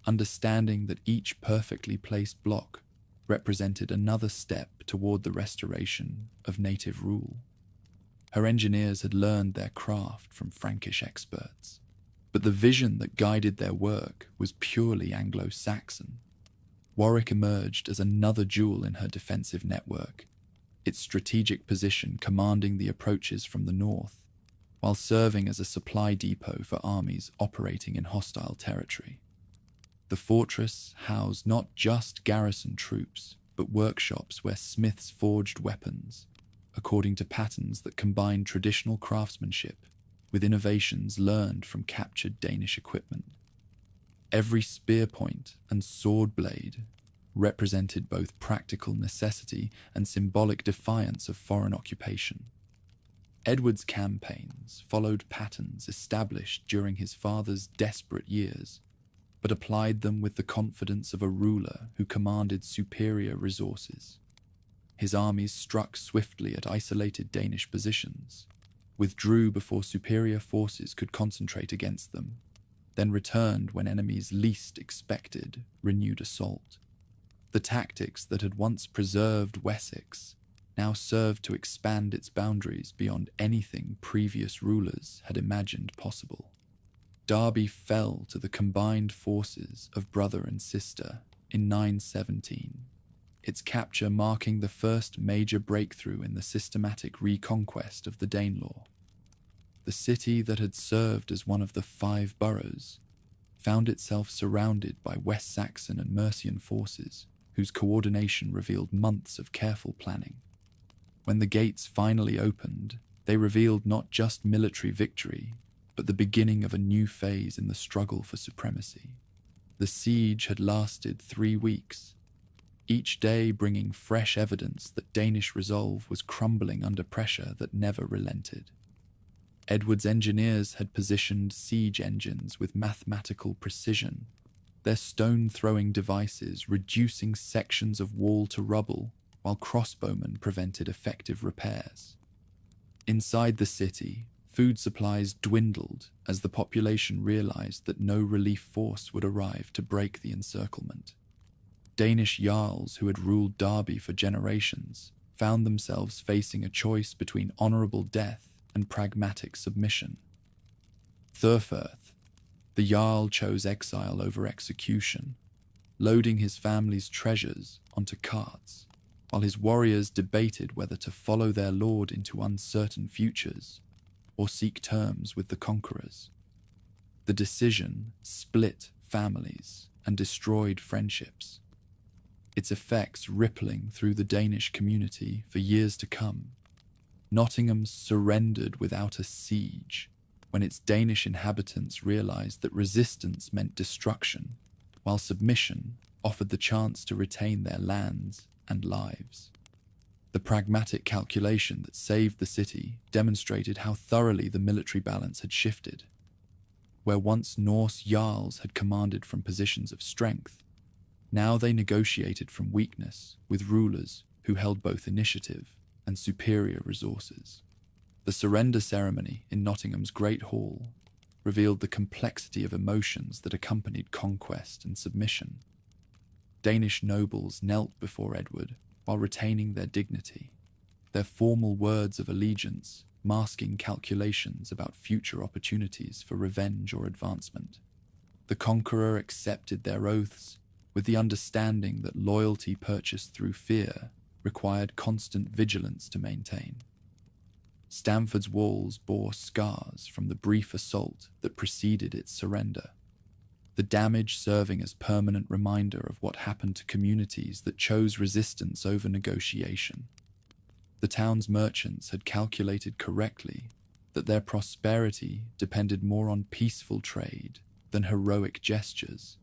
understanding that each perfectly placed block represented another step toward the restoration of native rule. Her engineers had learned their craft from Frankish experts, but the vision that guided their work was purely Anglo Saxon. Warwick emerged as another jewel in her defensive network, its strategic position commanding the approaches from the north, while serving as a supply depot for armies operating in hostile territory. The fortress housed not just garrison troops, but workshops where smiths forged weapons, according to patterns that combined traditional craftsmanship with innovations learned from captured Danish equipment. Every spear point and sword blade represented both practical necessity and symbolic defiance of foreign occupation. Edward's campaigns followed patterns established during his father's desperate years, but applied them with the confidence of a ruler who commanded superior resources. His armies struck swiftly at isolated Danish positions, withdrew before superior forces could concentrate against them, then returned when enemies least expected renewed assault. The tactics that had once preserved Wessex now served to expand its boundaries beyond anything previous rulers had imagined possible. Derby fell to the combined forces of brother and sister in 917, its capture marking the first major breakthrough in the systematic reconquest of the Danelaw. The city that had served as one of the 5 boroughs found itself surrounded by West Saxon and Mercian forces whose coordination revealed months of careful planning. When the gates finally opened, they revealed not just military victory, but the beginning of a new phase in the struggle for supremacy. The siege had lasted 3 weeks, each day bringing fresh evidence that Danish resolve was crumbling under pressure that never relented. Edward's engineers had positioned siege engines with mathematical precision, their stone-throwing devices reducing sections of wall to rubble while crossbowmen prevented effective repairs. Inside the city, food supplies dwindled as the population realized that no relief force would arrive to break the encirclement. Danish jarls who had ruled Derby for generations found themselves facing a choice between honorable death and pragmatic submission. Thurfirth, the jarl, chose exile over execution, loading his family's treasures onto carts, while his warriors debated whether to follow their lord into uncertain futures or seek terms with the conquerors. The decision split families and destroyed friendships, its effects rippling through the Danish community for years to come. Nottingham surrendered without a siege when its Danish inhabitants realized that resistance meant destruction, while submission offered the chance to retain their lands and lives. The pragmatic calculation that saved the city demonstrated how thoroughly the military balance had shifted. Where once Norse jarls had commanded from positions of strength, now they negotiated from weakness with rulers who held both initiative and superior resources. The surrender ceremony in Nottingham's Great Hall revealed the complexity of emotions that accompanied conquest and submission. Danish nobles knelt before Edward while retaining their dignity, their formal words of allegiance masking calculations about future opportunities for revenge or advancement. The conqueror accepted their oaths with the understanding that loyalty purchased through fear required constant vigilance to maintain. Stamford's walls bore scars from the brief assault that preceded its surrender, the damage serving as permanent reminder of what happened to communities that chose resistance over negotiation. The town's merchants had calculated correctly that their prosperity depended more on peaceful trade than heroic gestures,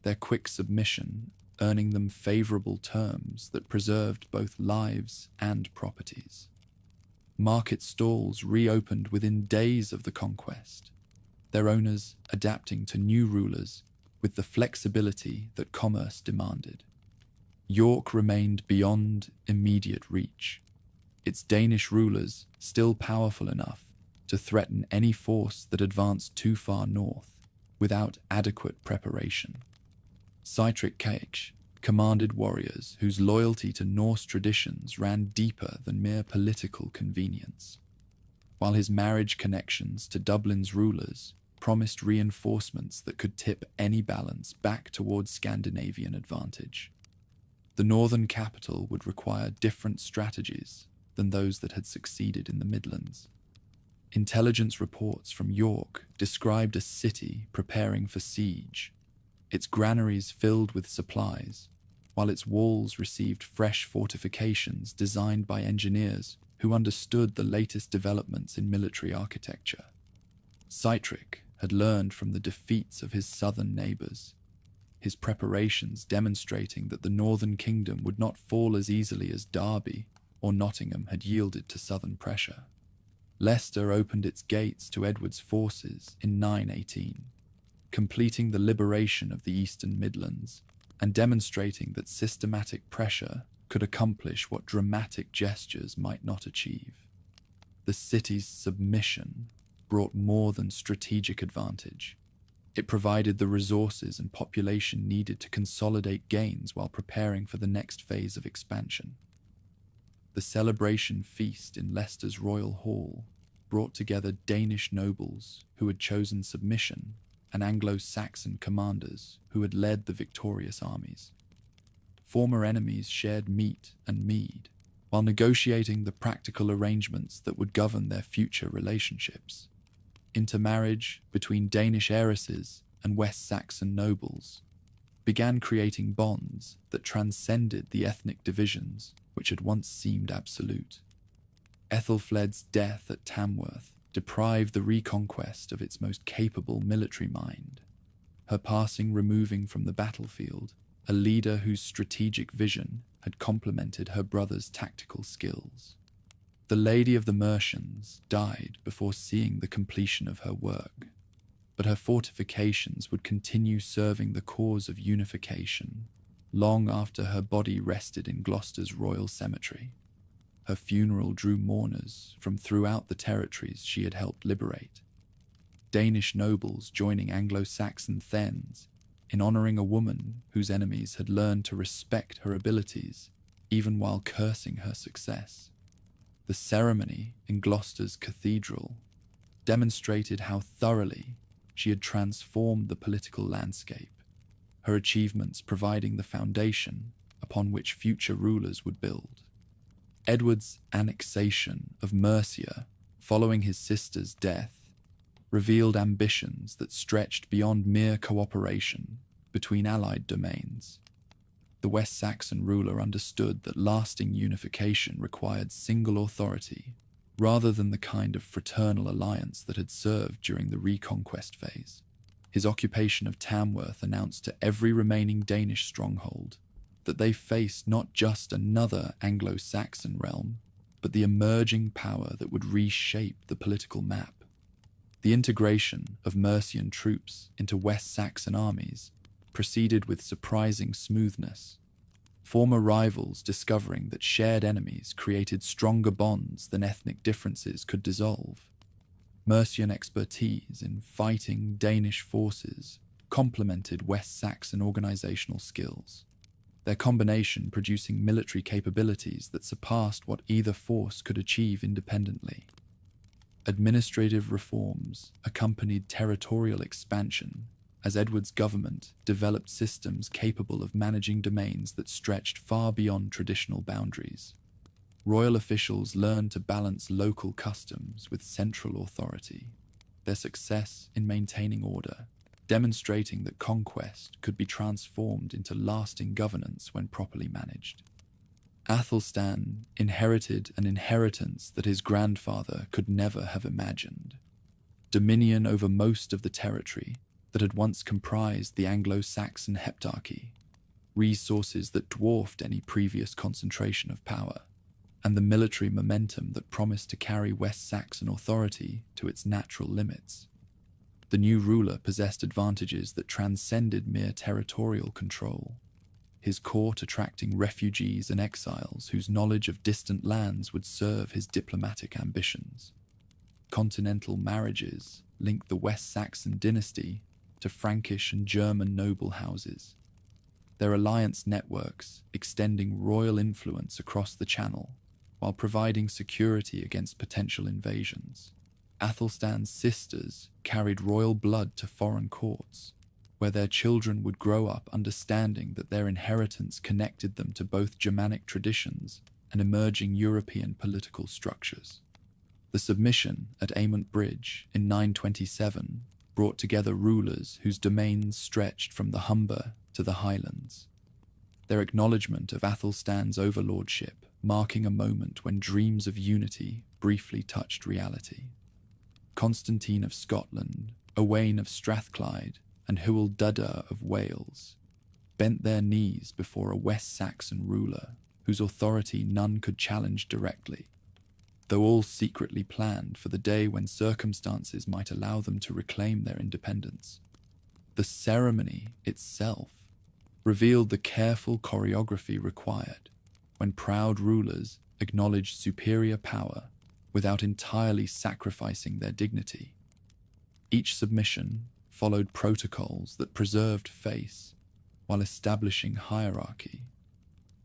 their quick submission earning them favorable terms that preserved both lives and properties. Market stalls reopened within days of the conquest, their owners adapting to new rulers with the flexibility that commerce demanded. York remained beyond immediate reach, its Danish rulers still powerful enough to threaten any force that advanced too far north without adequate preparation. Sihtric Caich commanded warriors whose loyalty to Norse traditions ran deeper than mere political convenience, while his marriage connections to Dublin's rulers promised reinforcements that could tip any balance back towards Scandinavian advantage. The northern capital would require different strategies than those that had succeeded in the Midlands. Intelligence reports from York described a city preparing for siege, its granaries filled with supplies, while its walls received fresh fortifications designed by engineers who understood the latest developments in military architecture. Sihtric had learned from the defeats of his southern neighbours, his preparations demonstrating that the northern kingdom would not fall as easily as Derby or Nottingham had yielded to southern pressure. Leicester opened its gates to Edward's forces in 918, completing the liberation of the Eastern Midlands and demonstrating that systematic pressure could accomplish what dramatic gestures might not achieve. The city's submission brought more than strategic advantage. It provided the resources and population needed to consolidate gains while preparing for the next phase of expansion. The celebration feast in Leicester's royal hall brought together Danish nobles who had chosen submission and Anglo Saxon commanders who had led the victorious armies. Former enemies shared meat and mead while negotiating the practical arrangements that would govern their future relationships. Intermarriage between Danish heiresses and West Saxon nobles began creating bonds that transcended the ethnic divisions which had once seemed absolute. Ethelfled's death at Tamworth deprived the reconquest of its most capable military mind, her passing removing from the battlefield a leader whose strategic vision had complemented her brother's tactical skills. The Lady of the Mercians died before seeing the completion of her work, but her fortifications would continue serving the cause of unification long after her body rested in Gloucester's royal cemetery. Her funeral drew mourners from throughout the territories she had helped liberate, Danish nobles joining Anglo-Saxon thegns in honouring a woman whose enemies had learned to respect her abilities even while cursing her success. The ceremony in Gloucester's cathedral demonstrated how thoroughly she had transformed the political landscape, her achievements providing the foundation upon which future rulers would build. Edward's annexation of Mercia following his sister's death revealed ambitions that stretched beyond mere cooperation between allied domains. The West Saxon ruler understood that lasting unification required single authority rather than the kind of fraternal alliance that had served during the reconquest phase. His occupation of Tamworth announced to every remaining Danish stronghold that they faced not just another Anglo-Saxon realm, but the emerging power that would reshape the political map. The integration of Mercian troops into West Saxon armies proceeded with surprising smoothness, former rivals discovering that shared enemies created stronger bonds than ethnic differences could dissolve. Mercian expertise in fighting Danish forces complemented West Saxon organizational skills, their combination producing military capabilities that surpassed what either force could achieve independently. Administrative reforms accompanied territorial expansion as Edward's government developed systems capable of managing domains that stretched far beyond traditional boundaries. Royal officials learned to balance local customs with central authority, their success in maintaining order, demonstrating that conquest could be transformed into lasting governance when properly managed. Athelstan inherited an inheritance that his grandfather could never have imagined. Dominion over most of the territory that had once comprised the Anglo Saxon heptarchy, resources that dwarfed any previous concentration of power, and the military momentum that promised to carry West Saxon authority to its natural limits. The new ruler possessed advantages that transcended mere territorial control, his court attracting refugees and exiles whose knowledge of distant lands would serve his diplomatic ambitions. Continental marriages linked the West Saxon dynasty to Frankish and German noble houses, their alliance networks extending royal influence across the Channel while providing security against potential invasions. Athelstan's sisters carried royal blood to foreign courts, where their children would grow up understanding that their inheritance connected them to both Germanic traditions and emerging European political structures. The submission at Amont Bridge in 927 brought together rulers whose domains stretched from the Humber to the Highlands, their acknowledgement of Athelstan's overlordship marking a moment when dreams of unity briefly touched reality. Constantine of Scotland, Owain of Strathclyde, and Hywel Dda of Wales bent their knees before a West Saxon ruler whose authority none could challenge directly, though all secretly planned for the day when circumstances might allow them to reclaim their independence. The ceremony itself revealed the careful choreography required when proud rulers acknowledged superior power without entirely sacrificing their dignity. Each submission followed protocols that preserved face while establishing hierarchy,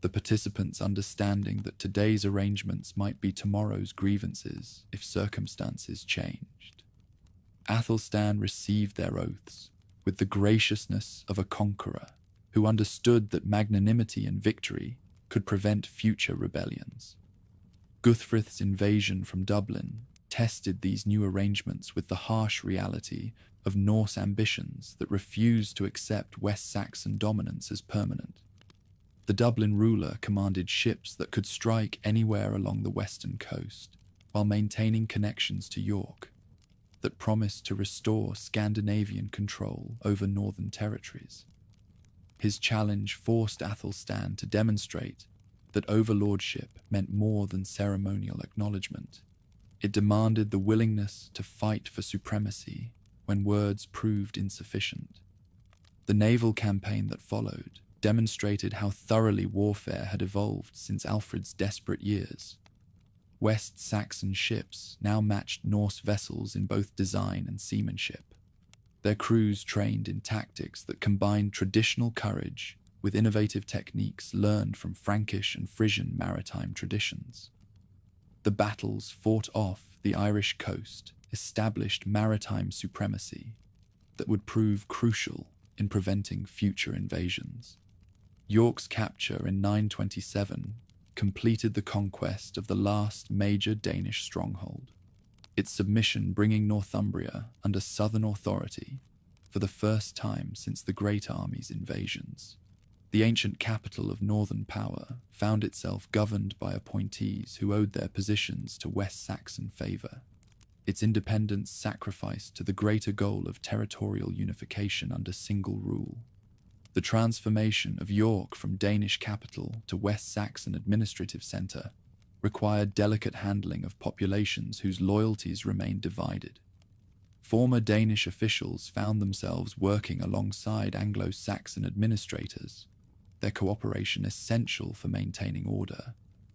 the participants understanding that today's arrangements might be tomorrow's grievances if circumstances changed. Athelstan received their oaths with the graciousness of a conqueror who understood that magnanimity and victory could prevent future rebellions. Guthfrith's invasion from Dublin tested these new arrangements with the harsh reality of Norse ambitions that refused to accept West Saxon dominance as permanent. The Dublin ruler commanded ships that could strike anywhere along the western coast, while maintaining connections to York, that promised to restore Scandinavian control over northern territories. His challenge forced Athelstan to demonstrate that overlordship meant more than ceremonial acknowledgement. It demanded the willingness to fight for supremacy when words proved insufficient. The naval campaign that followed demonstrated how thoroughly warfare had evolved since Alfred's desperate years. West Saxon ships now matched Norse vessels in both design and seamanship, their crews trained in tactics that combined traditional courage with innovative techniques learned from Frankish and Frisian maritime traditions. The battles fought off the Irish coast established maritime supremacy that would prove crucial in preventing future invasions. York's capture in 927 completed the conquest of the last major Danish stronghold, its submission bringing Northumbria under southern authority for the first time since the Great Army's invasions. The ancient capital of northern power found itself governed by appointees who owed their positions to West Saxon favour, its independence sacrificed to the greater goal of territorial unification under single rule. The transformation of York from Danish capital to West Saxon administrative centre required delicate handling of populations whose loyalties remained divided. Former Danish officials found themselves working alongside Anglo-Saxon administrators, their cooperation essential for maintaining order,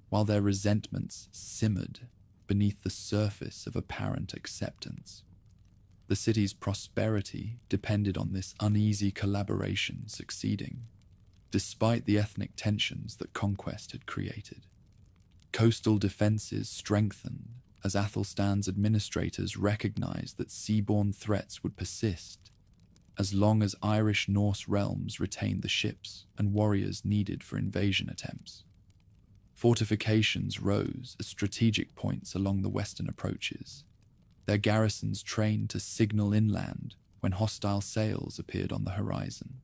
while their resentments simmered beneath the surface of apparent acceptance. The city's prosperity depended on this uneasy collaboration succeeding, despite the ethnic tensions that conquest had created. Coastal defenses strengthened as Athelstan's administrators recognized that seaborne threats would persist as long as Irish-Norse realms retained the ships and warriors needed for invasion attempts. Fortifications rose as strategic points along the western approaches, their garrisons trained to signal inland when hostile sails appeared on the horizon.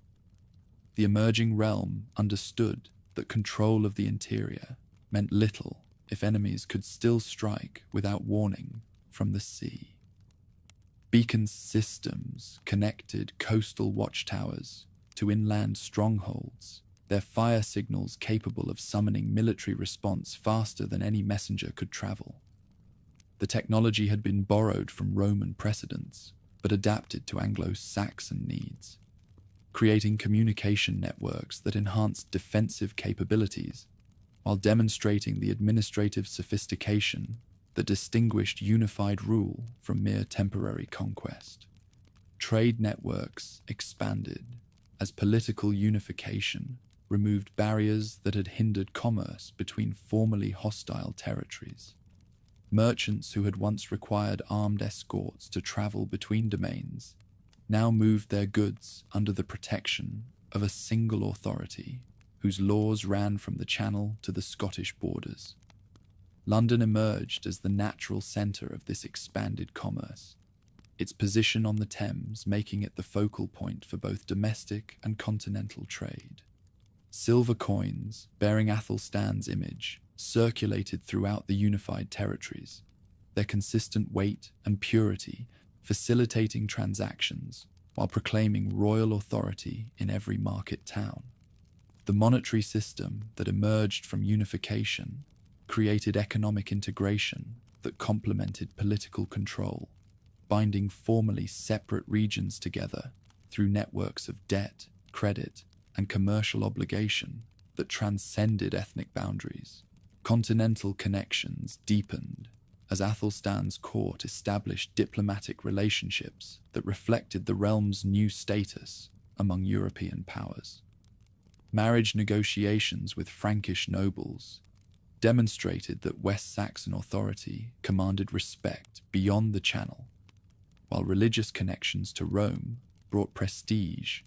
The emerging realm understood that control of the interior meant little if enemies could still strike without warning from the sea. Beacon systems connected coastal watchtowers to inland strongholds, their fire signals capable of summoning military response faster than any messenger could travel. The technology had been borrowed from Roman precedents, but adapted to Anglo Saxon needs, creating communication networks that enhanced defensive capabilities while demonstrating the administrative sophistication that distinguished unified rule from mere temporary conquest. Trade networks expanded as political unification removed barriers that had hindered commerce between formerly hostile territories. Merchants who had once required armed escorts to travel between domains now moved their goods under the protection of a single authority whose laws ran from the Channel to the Scottish borders. London emerged as the natural centre of this expanded commerce, its position on the Thames making it the focal point for both domestic and continental trade. Silver coins bearing Athelstan's image circulated throughout the unified territories, their consistent weight and purity facilitating transactions while proclaiming royal authority in every market town. The monetary system that emerged from unification created economic integration that complemented political control, binding formerly separate regions together through networks of debt, credit, and commercial obligation that transcended ethnic boundaries. Continental connections deepened as Athelstan's court established diplomatic relationships that reflected the realm's new status among European powers. Marriage negotiations with Frankish nobles demonstrated that West Saxon authority commanded respect beyond the Channel, while religious connections to Rome brought prestige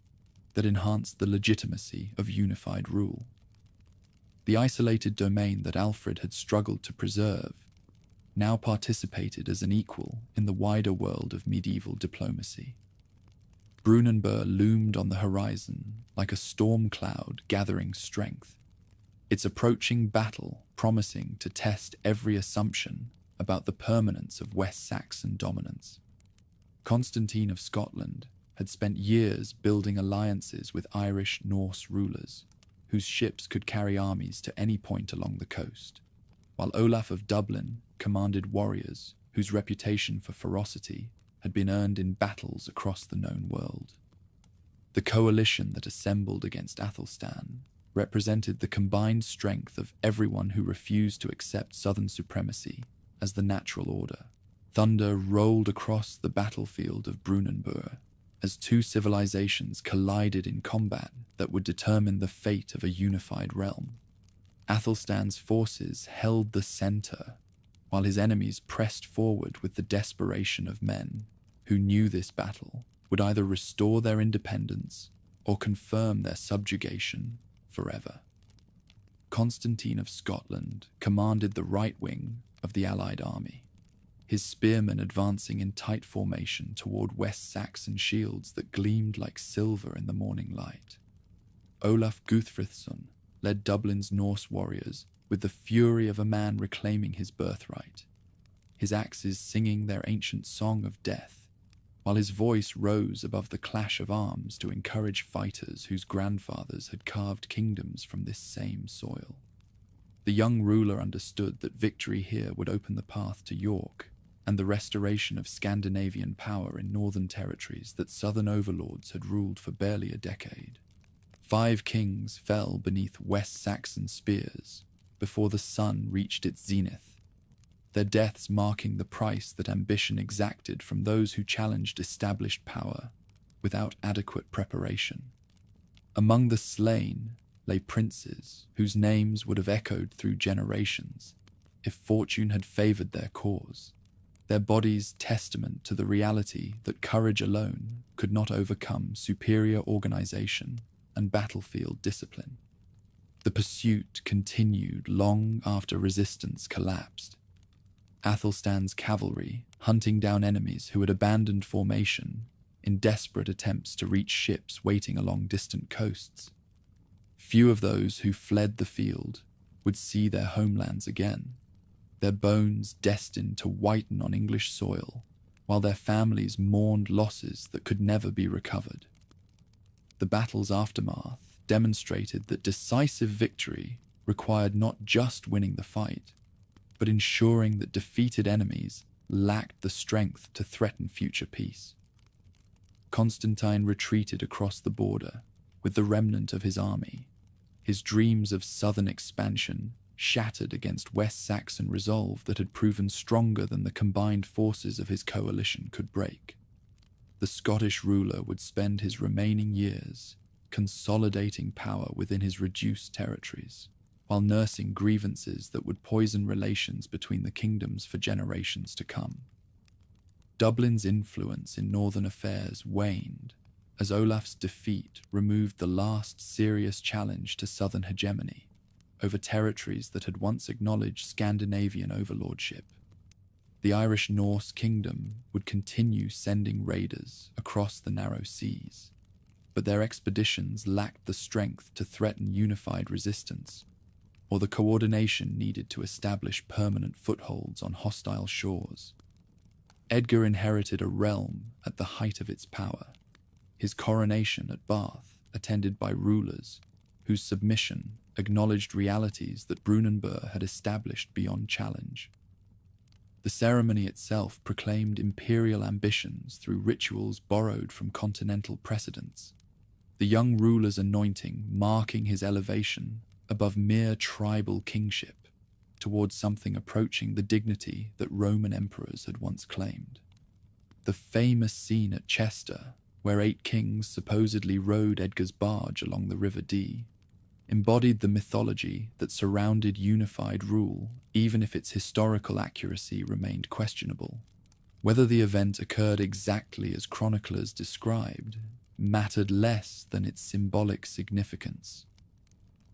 that enhanced the legitimacy of unified rule. The isolated domain that Alfred had struggled to preserve now participated as an equal in the wider world of medieval diplomacy. Brunanburh loomed on the horizon like a storm cloud gathering strength, its approaching battle promising to test every assumption about the permanence of West Saxon dominance. Constantine of Scotland had spent years building alliances with Irish Norse rulers, whose ships could carry armies to any point along the coast, while Olaf of Dublin commanded warriors whose reputation for ferocity had been earned in battles across the known world. The coalition that assembled against Athelstan represented the combined strength of everyone who refused to accept southern supremacy as the natural order. Thunder rolled across the battlefield of Brunanburh as two civilizations collided in combat that would determine the fate of a unified realm. Athelstan's forces held the center, while his enemies pressed forward with the desperation of men who knew this battle would either restore their independence or confirm their subjugation forever. Constantine of Scotland commanded the right wing of the Allied army, his spearmen advancing in tight formation toward West Saxon shields that gleamed like silver in the morning light. Olaf Guthfrithson led Dublin's Norse warriors with the fury of a man reclaiming his birthright, his axes singing their ancient song of death, while his voice rose above the clash of arms to encourage fighters whose grandfathers had carved kingdoms from this same soil. The young ruler understood that victory here would open the path to York and the restoration of Scandinavian power in northern territories that southern overlords had ruled for barely a decade. 5 kings fell beneath West Saxon spears before the sun reached its zenith, their deaths marking the price that ambition exacted from those who challenged established power without adequate preparation. Among the slain lay princes whose names would have echoed through generations if fortune had favored their cause, their bodies testament to the reality that courage alone could not overcome superior organization and battlefield discipline. The pursuit continued long after resistance collapsed. Athelstan's cavalry hunting down enemies who had abandoned formation in desperate attempts to reach ships waiting along distant coasts. Few of those who fled the field would see their homelands again, their bones destined to whiten on English soil, while their families mourned losses that could never be recovered. The battle's aftermath demonstrated that decisive victory required not just winning the fight, but ensuring that defeated enemies lacked the strength to threaten future peace. Constantine retreated across the border with the remnant of his army, his dreams of southern expansion shattered against West Saxon resolve that had proven stronger than the combined forces of his coalition could break. The Scottish ruler would spend his remaining years consolidating power within his reduced territories, while nursing grievances that would poison relations between the kingdoms for generations to come. Dublin's influence in northern affairs waned as Olaf's defeat removed the last serious challenge to southern hegemony over territories that had once acknowledged Scandinavian overlordship. The Irish Norse kingdom would continue sending raiders across the narrow seas, but their expeditions lacked the strength to threaten unified resistance or the coordination needed to establish permanent footholds on hostile shores. Edgar inherited a realm at the height of its power, his coronation at Bath attended by rulers whose submission acknowledged realities that Brunanburh had established beyond challenge. The ceremony itself proclaimed imperial ambitions through rituals borrowed from continental precedents, the young ruler's anointing marking his elevation above mere tribal kingship towards something approaching the dignity that Roman emperors had once claimed. The famous scene at Chester, where 8 kings supposedly rowed Edgar's barge along the River Dee, embodied the mythology that surrounded unified rule, even if its historical accuracy remained questionable. Whether the event occurred exactly as chroniclers described mattered less than its symbolic significance.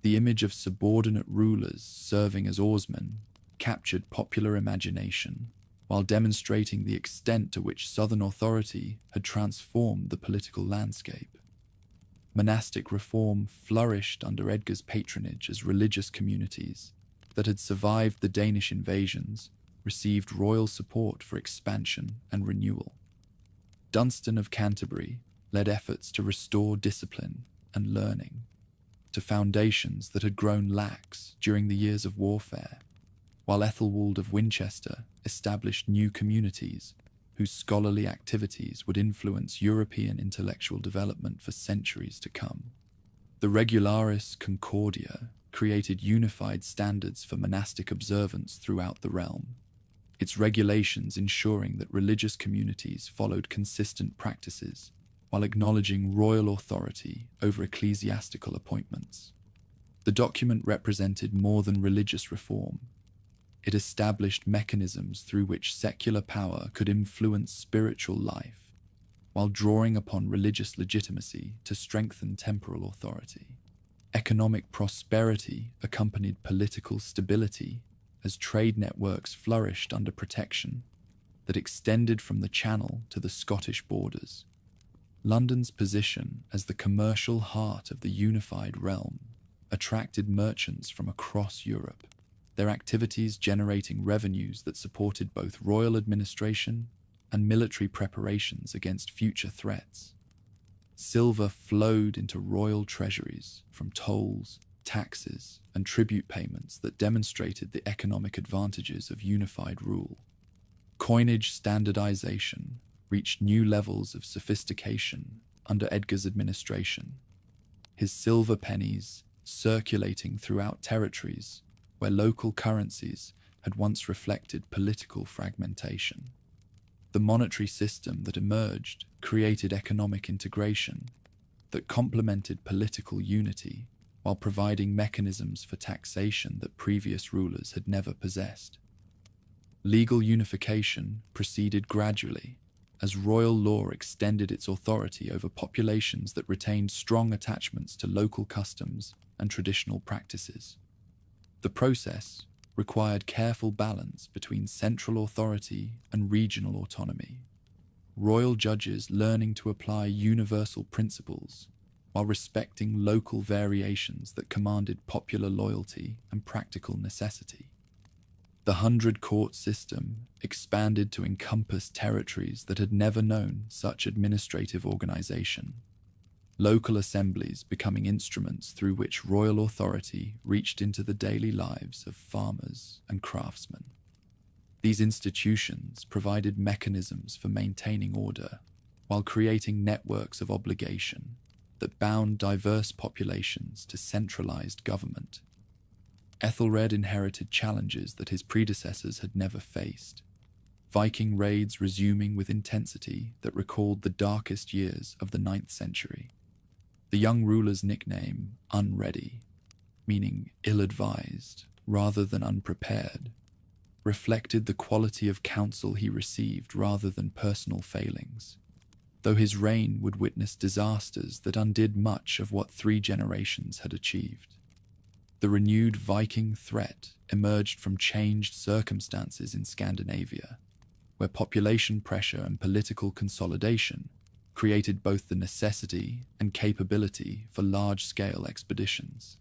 The image of subordinate rulers serving as oarsmen captured popular imagination while demonstrating the extent to which Southern authority had transformed the political landscape. Monastic reform flourished under Edgar's patronage as religious communities that had survived the Danish invasions received royal support for expansion and renewal. Dunstan of Canterbury led efforts to restore discipline and learning to foundations that had grown lax during the years of warfare, while Ethelwald of Winchester established new communities whose scholarly activities would influence European intellectual development for centuries to come. The Regularis Concordia created unified standards for monastic observance throughout the realm, its regulations ensuring that religious communities followed consistent practices while acknowledging royal authority over ecclesiastical appointments. The document represented more than religious reform. It established mechanisms through which secular power could influence spiritual life, while drawing upon religious legitimacy to strengthen temporal authority. Economic prosperity accompanied political stability as trade networks flourished under protection that extended from the Channel to the Scottish borders. London's position as the commercial heart of the unified realm attracted merchants from across Europe, their activities generating revenues that supported both royal administration and military preparations against future threats. Silver flowed into royal treasuries from tolls, taxes, and tribute payments that demonstrated the economic advantages of unified rule. Coinage standardization reached new levels of sophistication under Edgar's administration, his silver pennies circulating throughout territories where local currencies had once reflected political fragmentation. The monetary system that emerged created economic integration that complemented political unity while providing mechanisms for taxation that previous rulers had never possessed. Legal unification proceeded gradually as royal law extended its authority over populations that retained strong attachments to local customs and traditional practices. The process required careful balance between central authority and regional autonomy, royal judges learning to apply universal principles while respecting local variations that commanded popular loyalty and practical necessity. The 100-court system expanded to encompass territories that had never known such administrative organization, local assemblies becoming instruments through which royal authority reached into the daily lives of farmers and craftsmen. These institutions provided mechanisms for maintaining order while creating networks of obligation that bound diverse populations to centralized government. Ethelred inherited challenges that his predecessors had never faced, Viking raids resuming with intensity that recalled the darkest years of the 9th century. The young ruler's nickname, Unready, meaning ill-advised rather than unprepared, reflected the quality of counsel he received rather than personal failings, though his reign would witness disasters that undid much of what 3 generations had achieved. The renewed Viking threat emerged from changed circumstances in Scandinavia, where population pressure and political consolidation created both the necessity and capability for large-scale expeditions.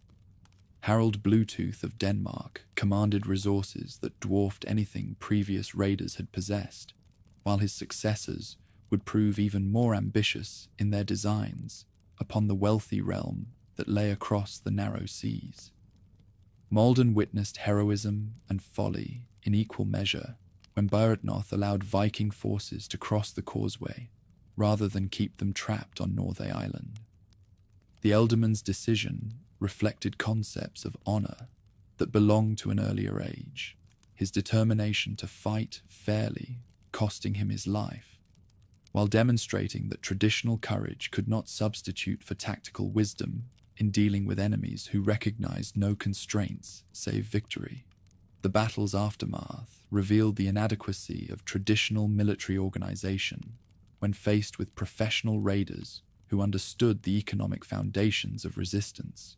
Harald Bluetooth of Denmark commanded resources that dwarfed anything previous raiders had possessed, while his successors would prove even more ambitious in their designs upon the wealthy realm that lay across the narrow seas. Malden witnessed heroism and folly in equal measure when Byrhtnoth allowed Viking forces to cross the causeway rather than keep them trapped on Northey Island. The Ealdorman's decision reflected concepts of honor that belonged to an earlier age, his determination to fight fairly costing him his life, while demonstrating that traditional courage could not substitute for tactical wisdom in dealing with enemies who recognized no constraints save victory. The battle's aftermath revealed the inadequacy of traditional military organization when faced with professional raiders who understood the economic foundations of resistance.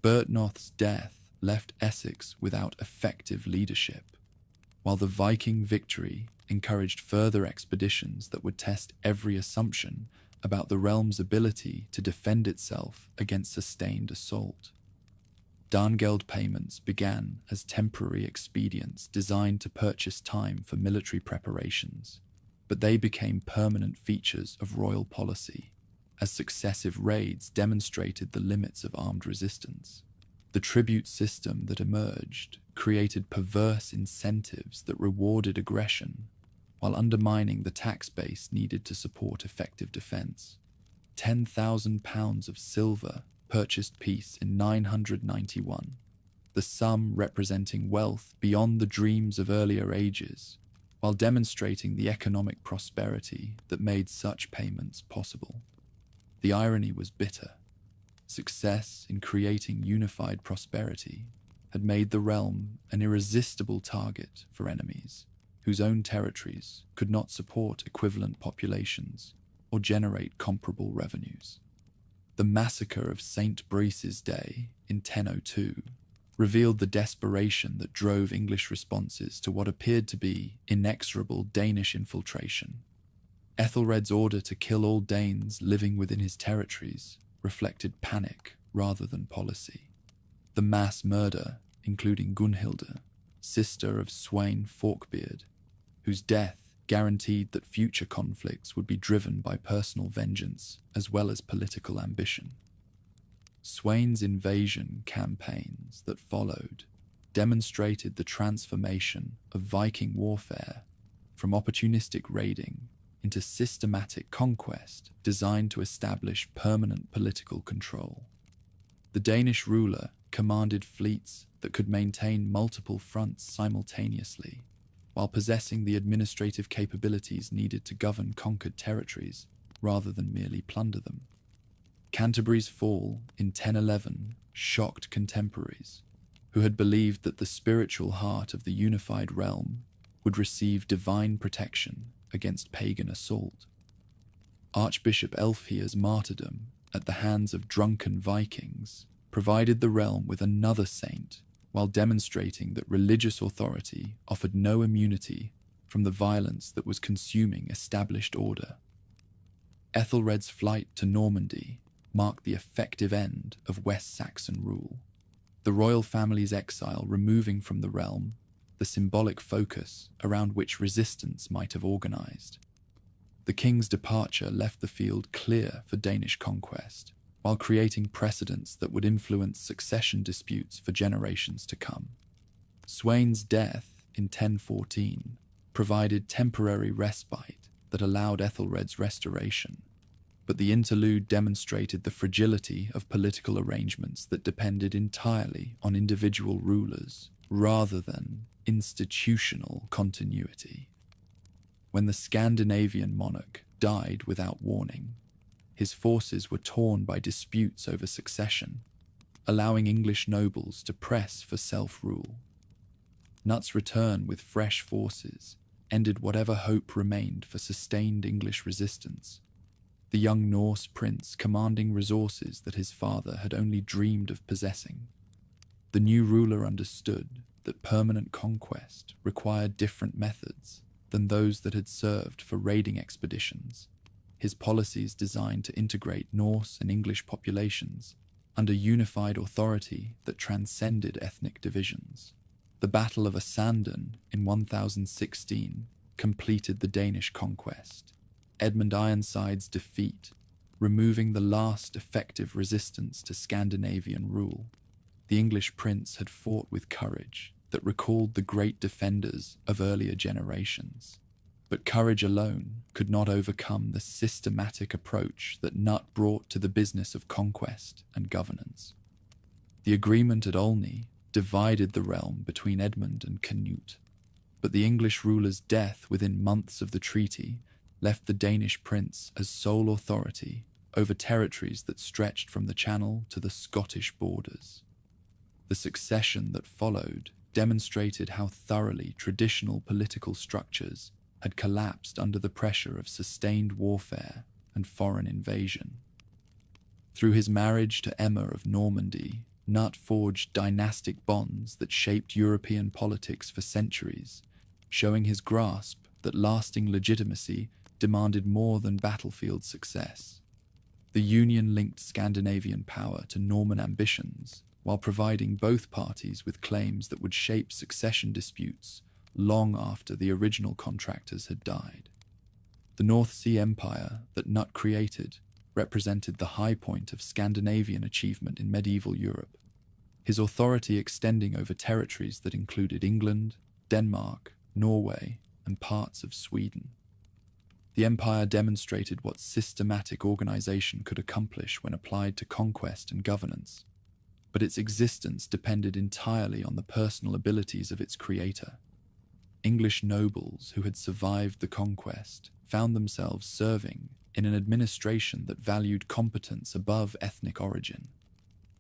Byrhtnoth's death left Essex without effective leadership, while the Viking victory encouraged further expeditions that would test every assumption about the realm's ability to defend itself against sustained assault. Darngeld payments began as temporary expedients designed to purchase time for military preparations, but they became permanent features of royal policy, as successive raids demonstrated the limits of armed resistance. The tribute system that emerged created perverse incentives that rewarded aggression, while undermining the tax base needed to support effective defense. £10,000 of silver purchased peace in 991, the sum representing wealth beyond the dreams of earlier ages, while demonstrating the economic prosperity that made such payments possible. The irony was bitter. Success in creating unified prosperity had made the realm an irresistible target for enemies whose own territories could not support equivalent populations or generate comparable revenues. The massacre of St. Brice's Day in 1002 revealed the desperation that drove English responses to what appeared to be inexorable Danish infiltration. Ethelred's order to kill all Danes living within his territories reflected panic rather than policy. The mass murder, including Gunhilde, sister of Sweyn Forkbeard, whose death guaranteed that future conflicts would be driven by personal vengeance as well as political ambition. Sweyn's invasion campaigns that followed demonstrated the transformation of Viking warfare from opportunistic raiding into systematic conquest designed to establish permanent political control. The Danish ruler commanded fleets that could maintain multiple fronts simultaneously, while possessing the administrative capabilities needed to govern conquered territories rather than merely plunder them. Canterbury's fall in 1011 shocked contemporaries, who had believed that the spiritual heart of the unified realm would receive divine protection against pagan assault. Archbishop Elfhere's martyrdom at the hands of drunken Vikings provided the realm with another saint while demonstrating that religious authority offered no immunity from the violence that was consuming established order. Ethelred's flight to Normandy marked the effective end of West Saxon rule, the royal family's exile removing from the realm the symbolic focus around which resistance might have organized. The king's departure left the field clear for Danish conquest, while creating precedents that would influence succession disputes for generations to come. Sweyn's death in 1014 provided temporary respite that allowed Ethelred's restoration, but the interlude demonstrated the fragility of political arrangements that depended entirely on individual rulers rather than institutional continuity. When the Scandinavian monarch died without warning, his forces were torn by disputes over succession, allowing English nobles to press for self-rule. Knut's return with fresh forces ended whatever hope remained for sustained English resistance, the young Norse prince commanding resources that his father had only dreamed of possessing. The new ruler understood that permanent conquest required different methods than those that had served for raiding expeditions. His policies designed to integrate Norse and English populations under unified authority that transcended ethnic divisions. The Battle of Asanden in 1016 completed the Danish conquest, Edmund Ironside's defeat, removing the last effective resistance to Scandinavian rule. The English prince had fought with courage that recalled the great defenders of earlier generations. But courage alone could not overcome the systematic approach that Knut brought to the business of conquest and governance. The agreement at Olney divided the realm between Edmund and Canute, but the English ruler's death within months of the treaty left the Danish prince as sole authority over territories that stretched from the Channel to the Scottish borders. The succession that followed demonstrated how thoroughly traditional political structures had collapsed under the pressure of sustained warfare and foreign invasion. Through his marriage to Emma of Normandy, Knut forged dynastic bonds that shaped European politics for centuries, showing his grasp that lasting legitimacy demanded more than battlefield success. The union linked Scandinavian power to Norman ambitions, while providing both parties with claims that would shape succession disputes long after the original contractors had died. The North Sea Empire that Knut created represented the high point of Scandinavian achievement in medieval Europe, his authority extending over territories that included England, Denmark, Norway, and parts of Sweden. The empire demonstrated what systematic organization could accomplish when applied to conquest and governance, but its existence depended entirely on the personal abilities of its creator. English nobles who had survived the conquest found themselves serving in an administration that valued competence above ethnic origin.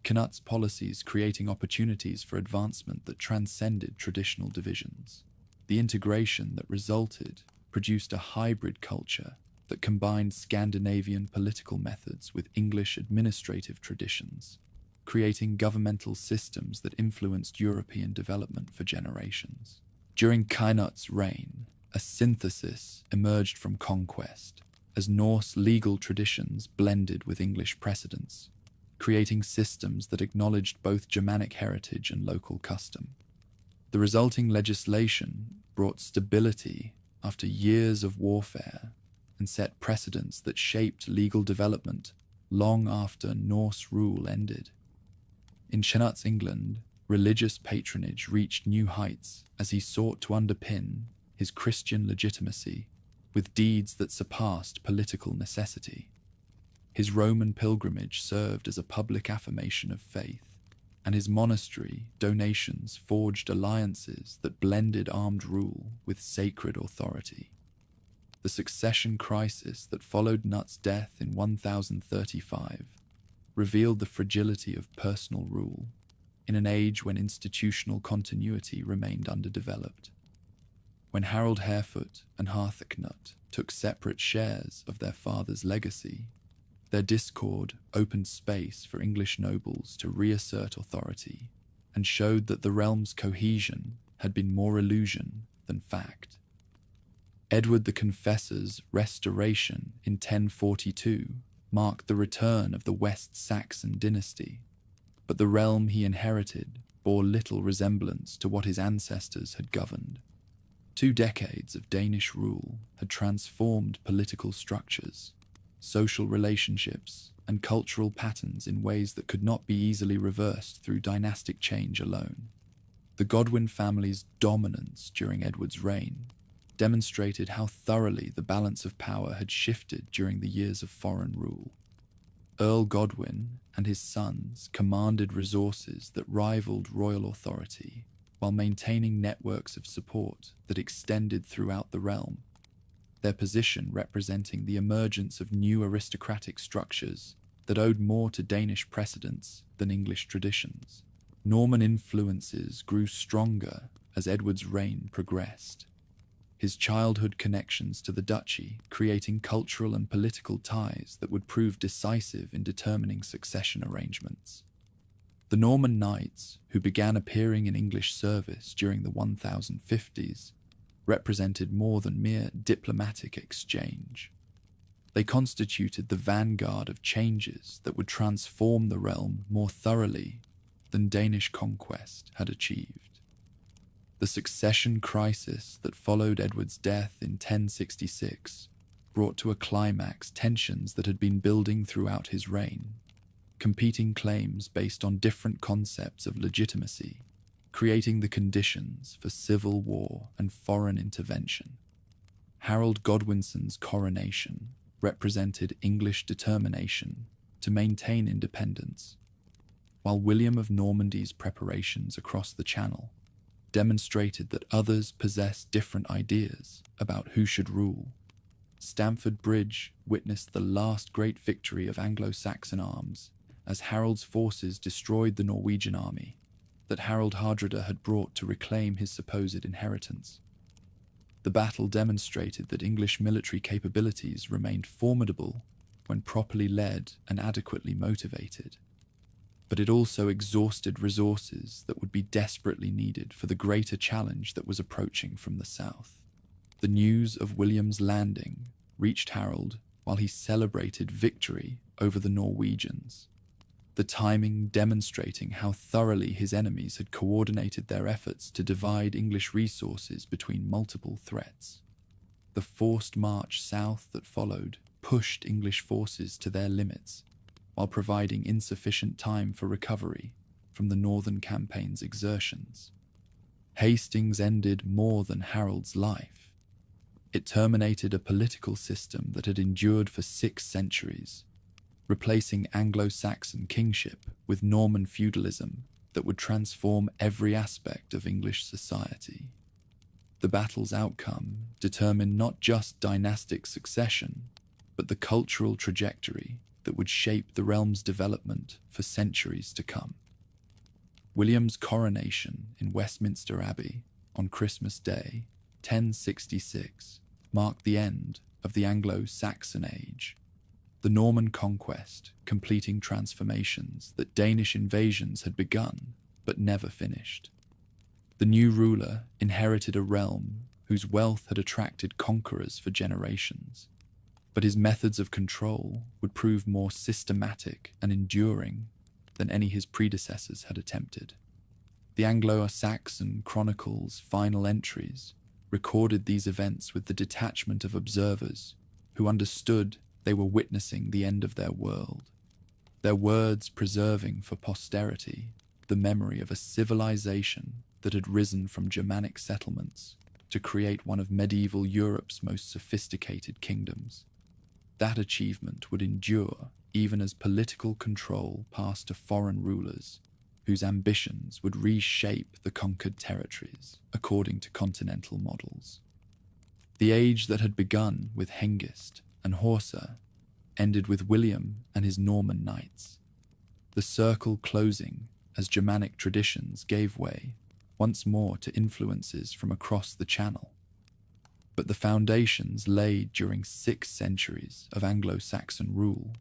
Knut's policies creating opportunities for advancement that transcended traditional divisions. The integration that resulted produced a hybrid culture that combined Scandinavian political methods with English administrative traditions, creating governmental systems that influenced European development for generations. During Knut's reign, a synthesis emerged from conquest as Norse legal traditions blended with English precedents, creating systems that acknowledged both Germanic heritage and local custom. The resulting legislation brought stability after years of warfare and set precedents that shaped legal development long after Norse rule ended. In Knut's England, religious patronage reached new heights as he sought to underpin his Christian legitimacy with deeds that surpassed political necessity. His Roman pilgrimage served as a public affirmation of faith, and his monastery donations forged alliances that blended armed rule with sacred authority. The succession crisis that followed Knut's death in 1035 revealed the fragility of personal rule in an age when institutional continuity remained underdeveloped. When Harold Harefoot and Harthacnut took separate shares of their father's legacy, Their discord opened space for English nobles to reassert authority and showed that the realm's cohesion had been more illusion than fact. Edward the Confessor's restoration in 1042 marked the return of the West Saxon dynasty, but the realm he inherited bore little resemblance to what his ancestors had governed. 2 decades of Danish rule had transformed political structures, social relationships, and cultural patterns in ways that could not be easily reversed through dynastic change alone. The Godwin family's dominance during Edward's reign demonstrated how thoroughly the balance of power had shifted during the years of foreign rule. Earl Godwin and his sons commanded resources that rivaled royal authority while maintaining networks of support that extended throughout the realm, their position representing the emergence of new aristocratic structures that owed more to Danish precedents than English traditions. Norman influences grew stronger as Edward's reign progressed, his childhood connections to the duchy creating cultural and political ties that would prove decisive in determining succession arrangements. The Norman knights, who began appearing in English service during the 1050s, represented more than mere diplomatic exchange. They constituted the vanguard of changes that would transform the realm more thoroughly than Danish conquest had achieved. The succession crisis that followed Edward's death in 1066 brought to a climax tensions that had been building throughout his reign, competing claims based on different concepts of legitimacy, creating the conditions for civil war and foreign intervention. Harold Godwinson's coronation represented English determination to maintain independence, while William of Normandy's preparations across the Channel demonstrated that others possessed different ideas about who should rule. Stamford Bridge witnessed the last great victory of Anglo Saxon arms as Harold's forces destroyed the Norwegian army that Harold Hardrada had brought to reclaim his supposed inheritance. The battle demonstrated that English military capabilities remained formidable when properly led and adequately motivated, but it also exhausted resources that would be desperately needed for the greater challenge that was approaching from the south. The news of William's landing reached Harold while he celebrated victory over the Norwegians, the timing demonstrating how thoroughly his enemies had coordinated their efforts to divide English resources between multiple threats. The forced march south that followed pushed English forces to their limits, while providing insufficient time for recovery from the northern campaign's exertions. Hastings ended more than Harold's life. It terminated a political system that had endured for 6 centuries, replacing Anglo-Saxon kingship with Norman feudalism that would transform every aspect of English society. The battle's outcome determined not just dynastic succession, but the cultural trajectory that would shape the realm's development for centuries to come. William's coronation in Westminster Abbey on Christmas Day, 1066, marked the end of the Anglo-Saxon Age, the Norman conquest completing transformations that Danish invasions had begun but never finished. The new ruler inherited a realm whose wealth had attracted conquerors for generations, but his methods of control would prove more systematic and enduring than any his predecessors had attempted. The Anglo-Saxon Chronicle's final entries recorded these events with the detachment of observers who understood they were witnessing the end of their world, their words preserving for posterity the memory of a civilization that had risen from Germanic settlements to create one of medieval Europe's most sophisticated kingdoms. That achievement would endure even as political control passed to foreign rulers whose ambitions would reshape the conquered territories according to continental models. The age that had begun with Hengist and Horsa ended with William and his Norman knights, the circle closing as Germanic traditions gave way once more to influences from across the Channel. But the foundations laid during 6 centuries of Anglo-Saxon rule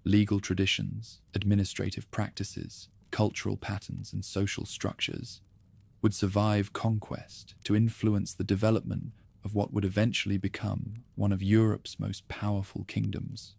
Legal traditions, administrative practices, cultural patterns, and social structures would survive conquest to influence the development of what would eventually become one of Europe's most powerful kingdoms.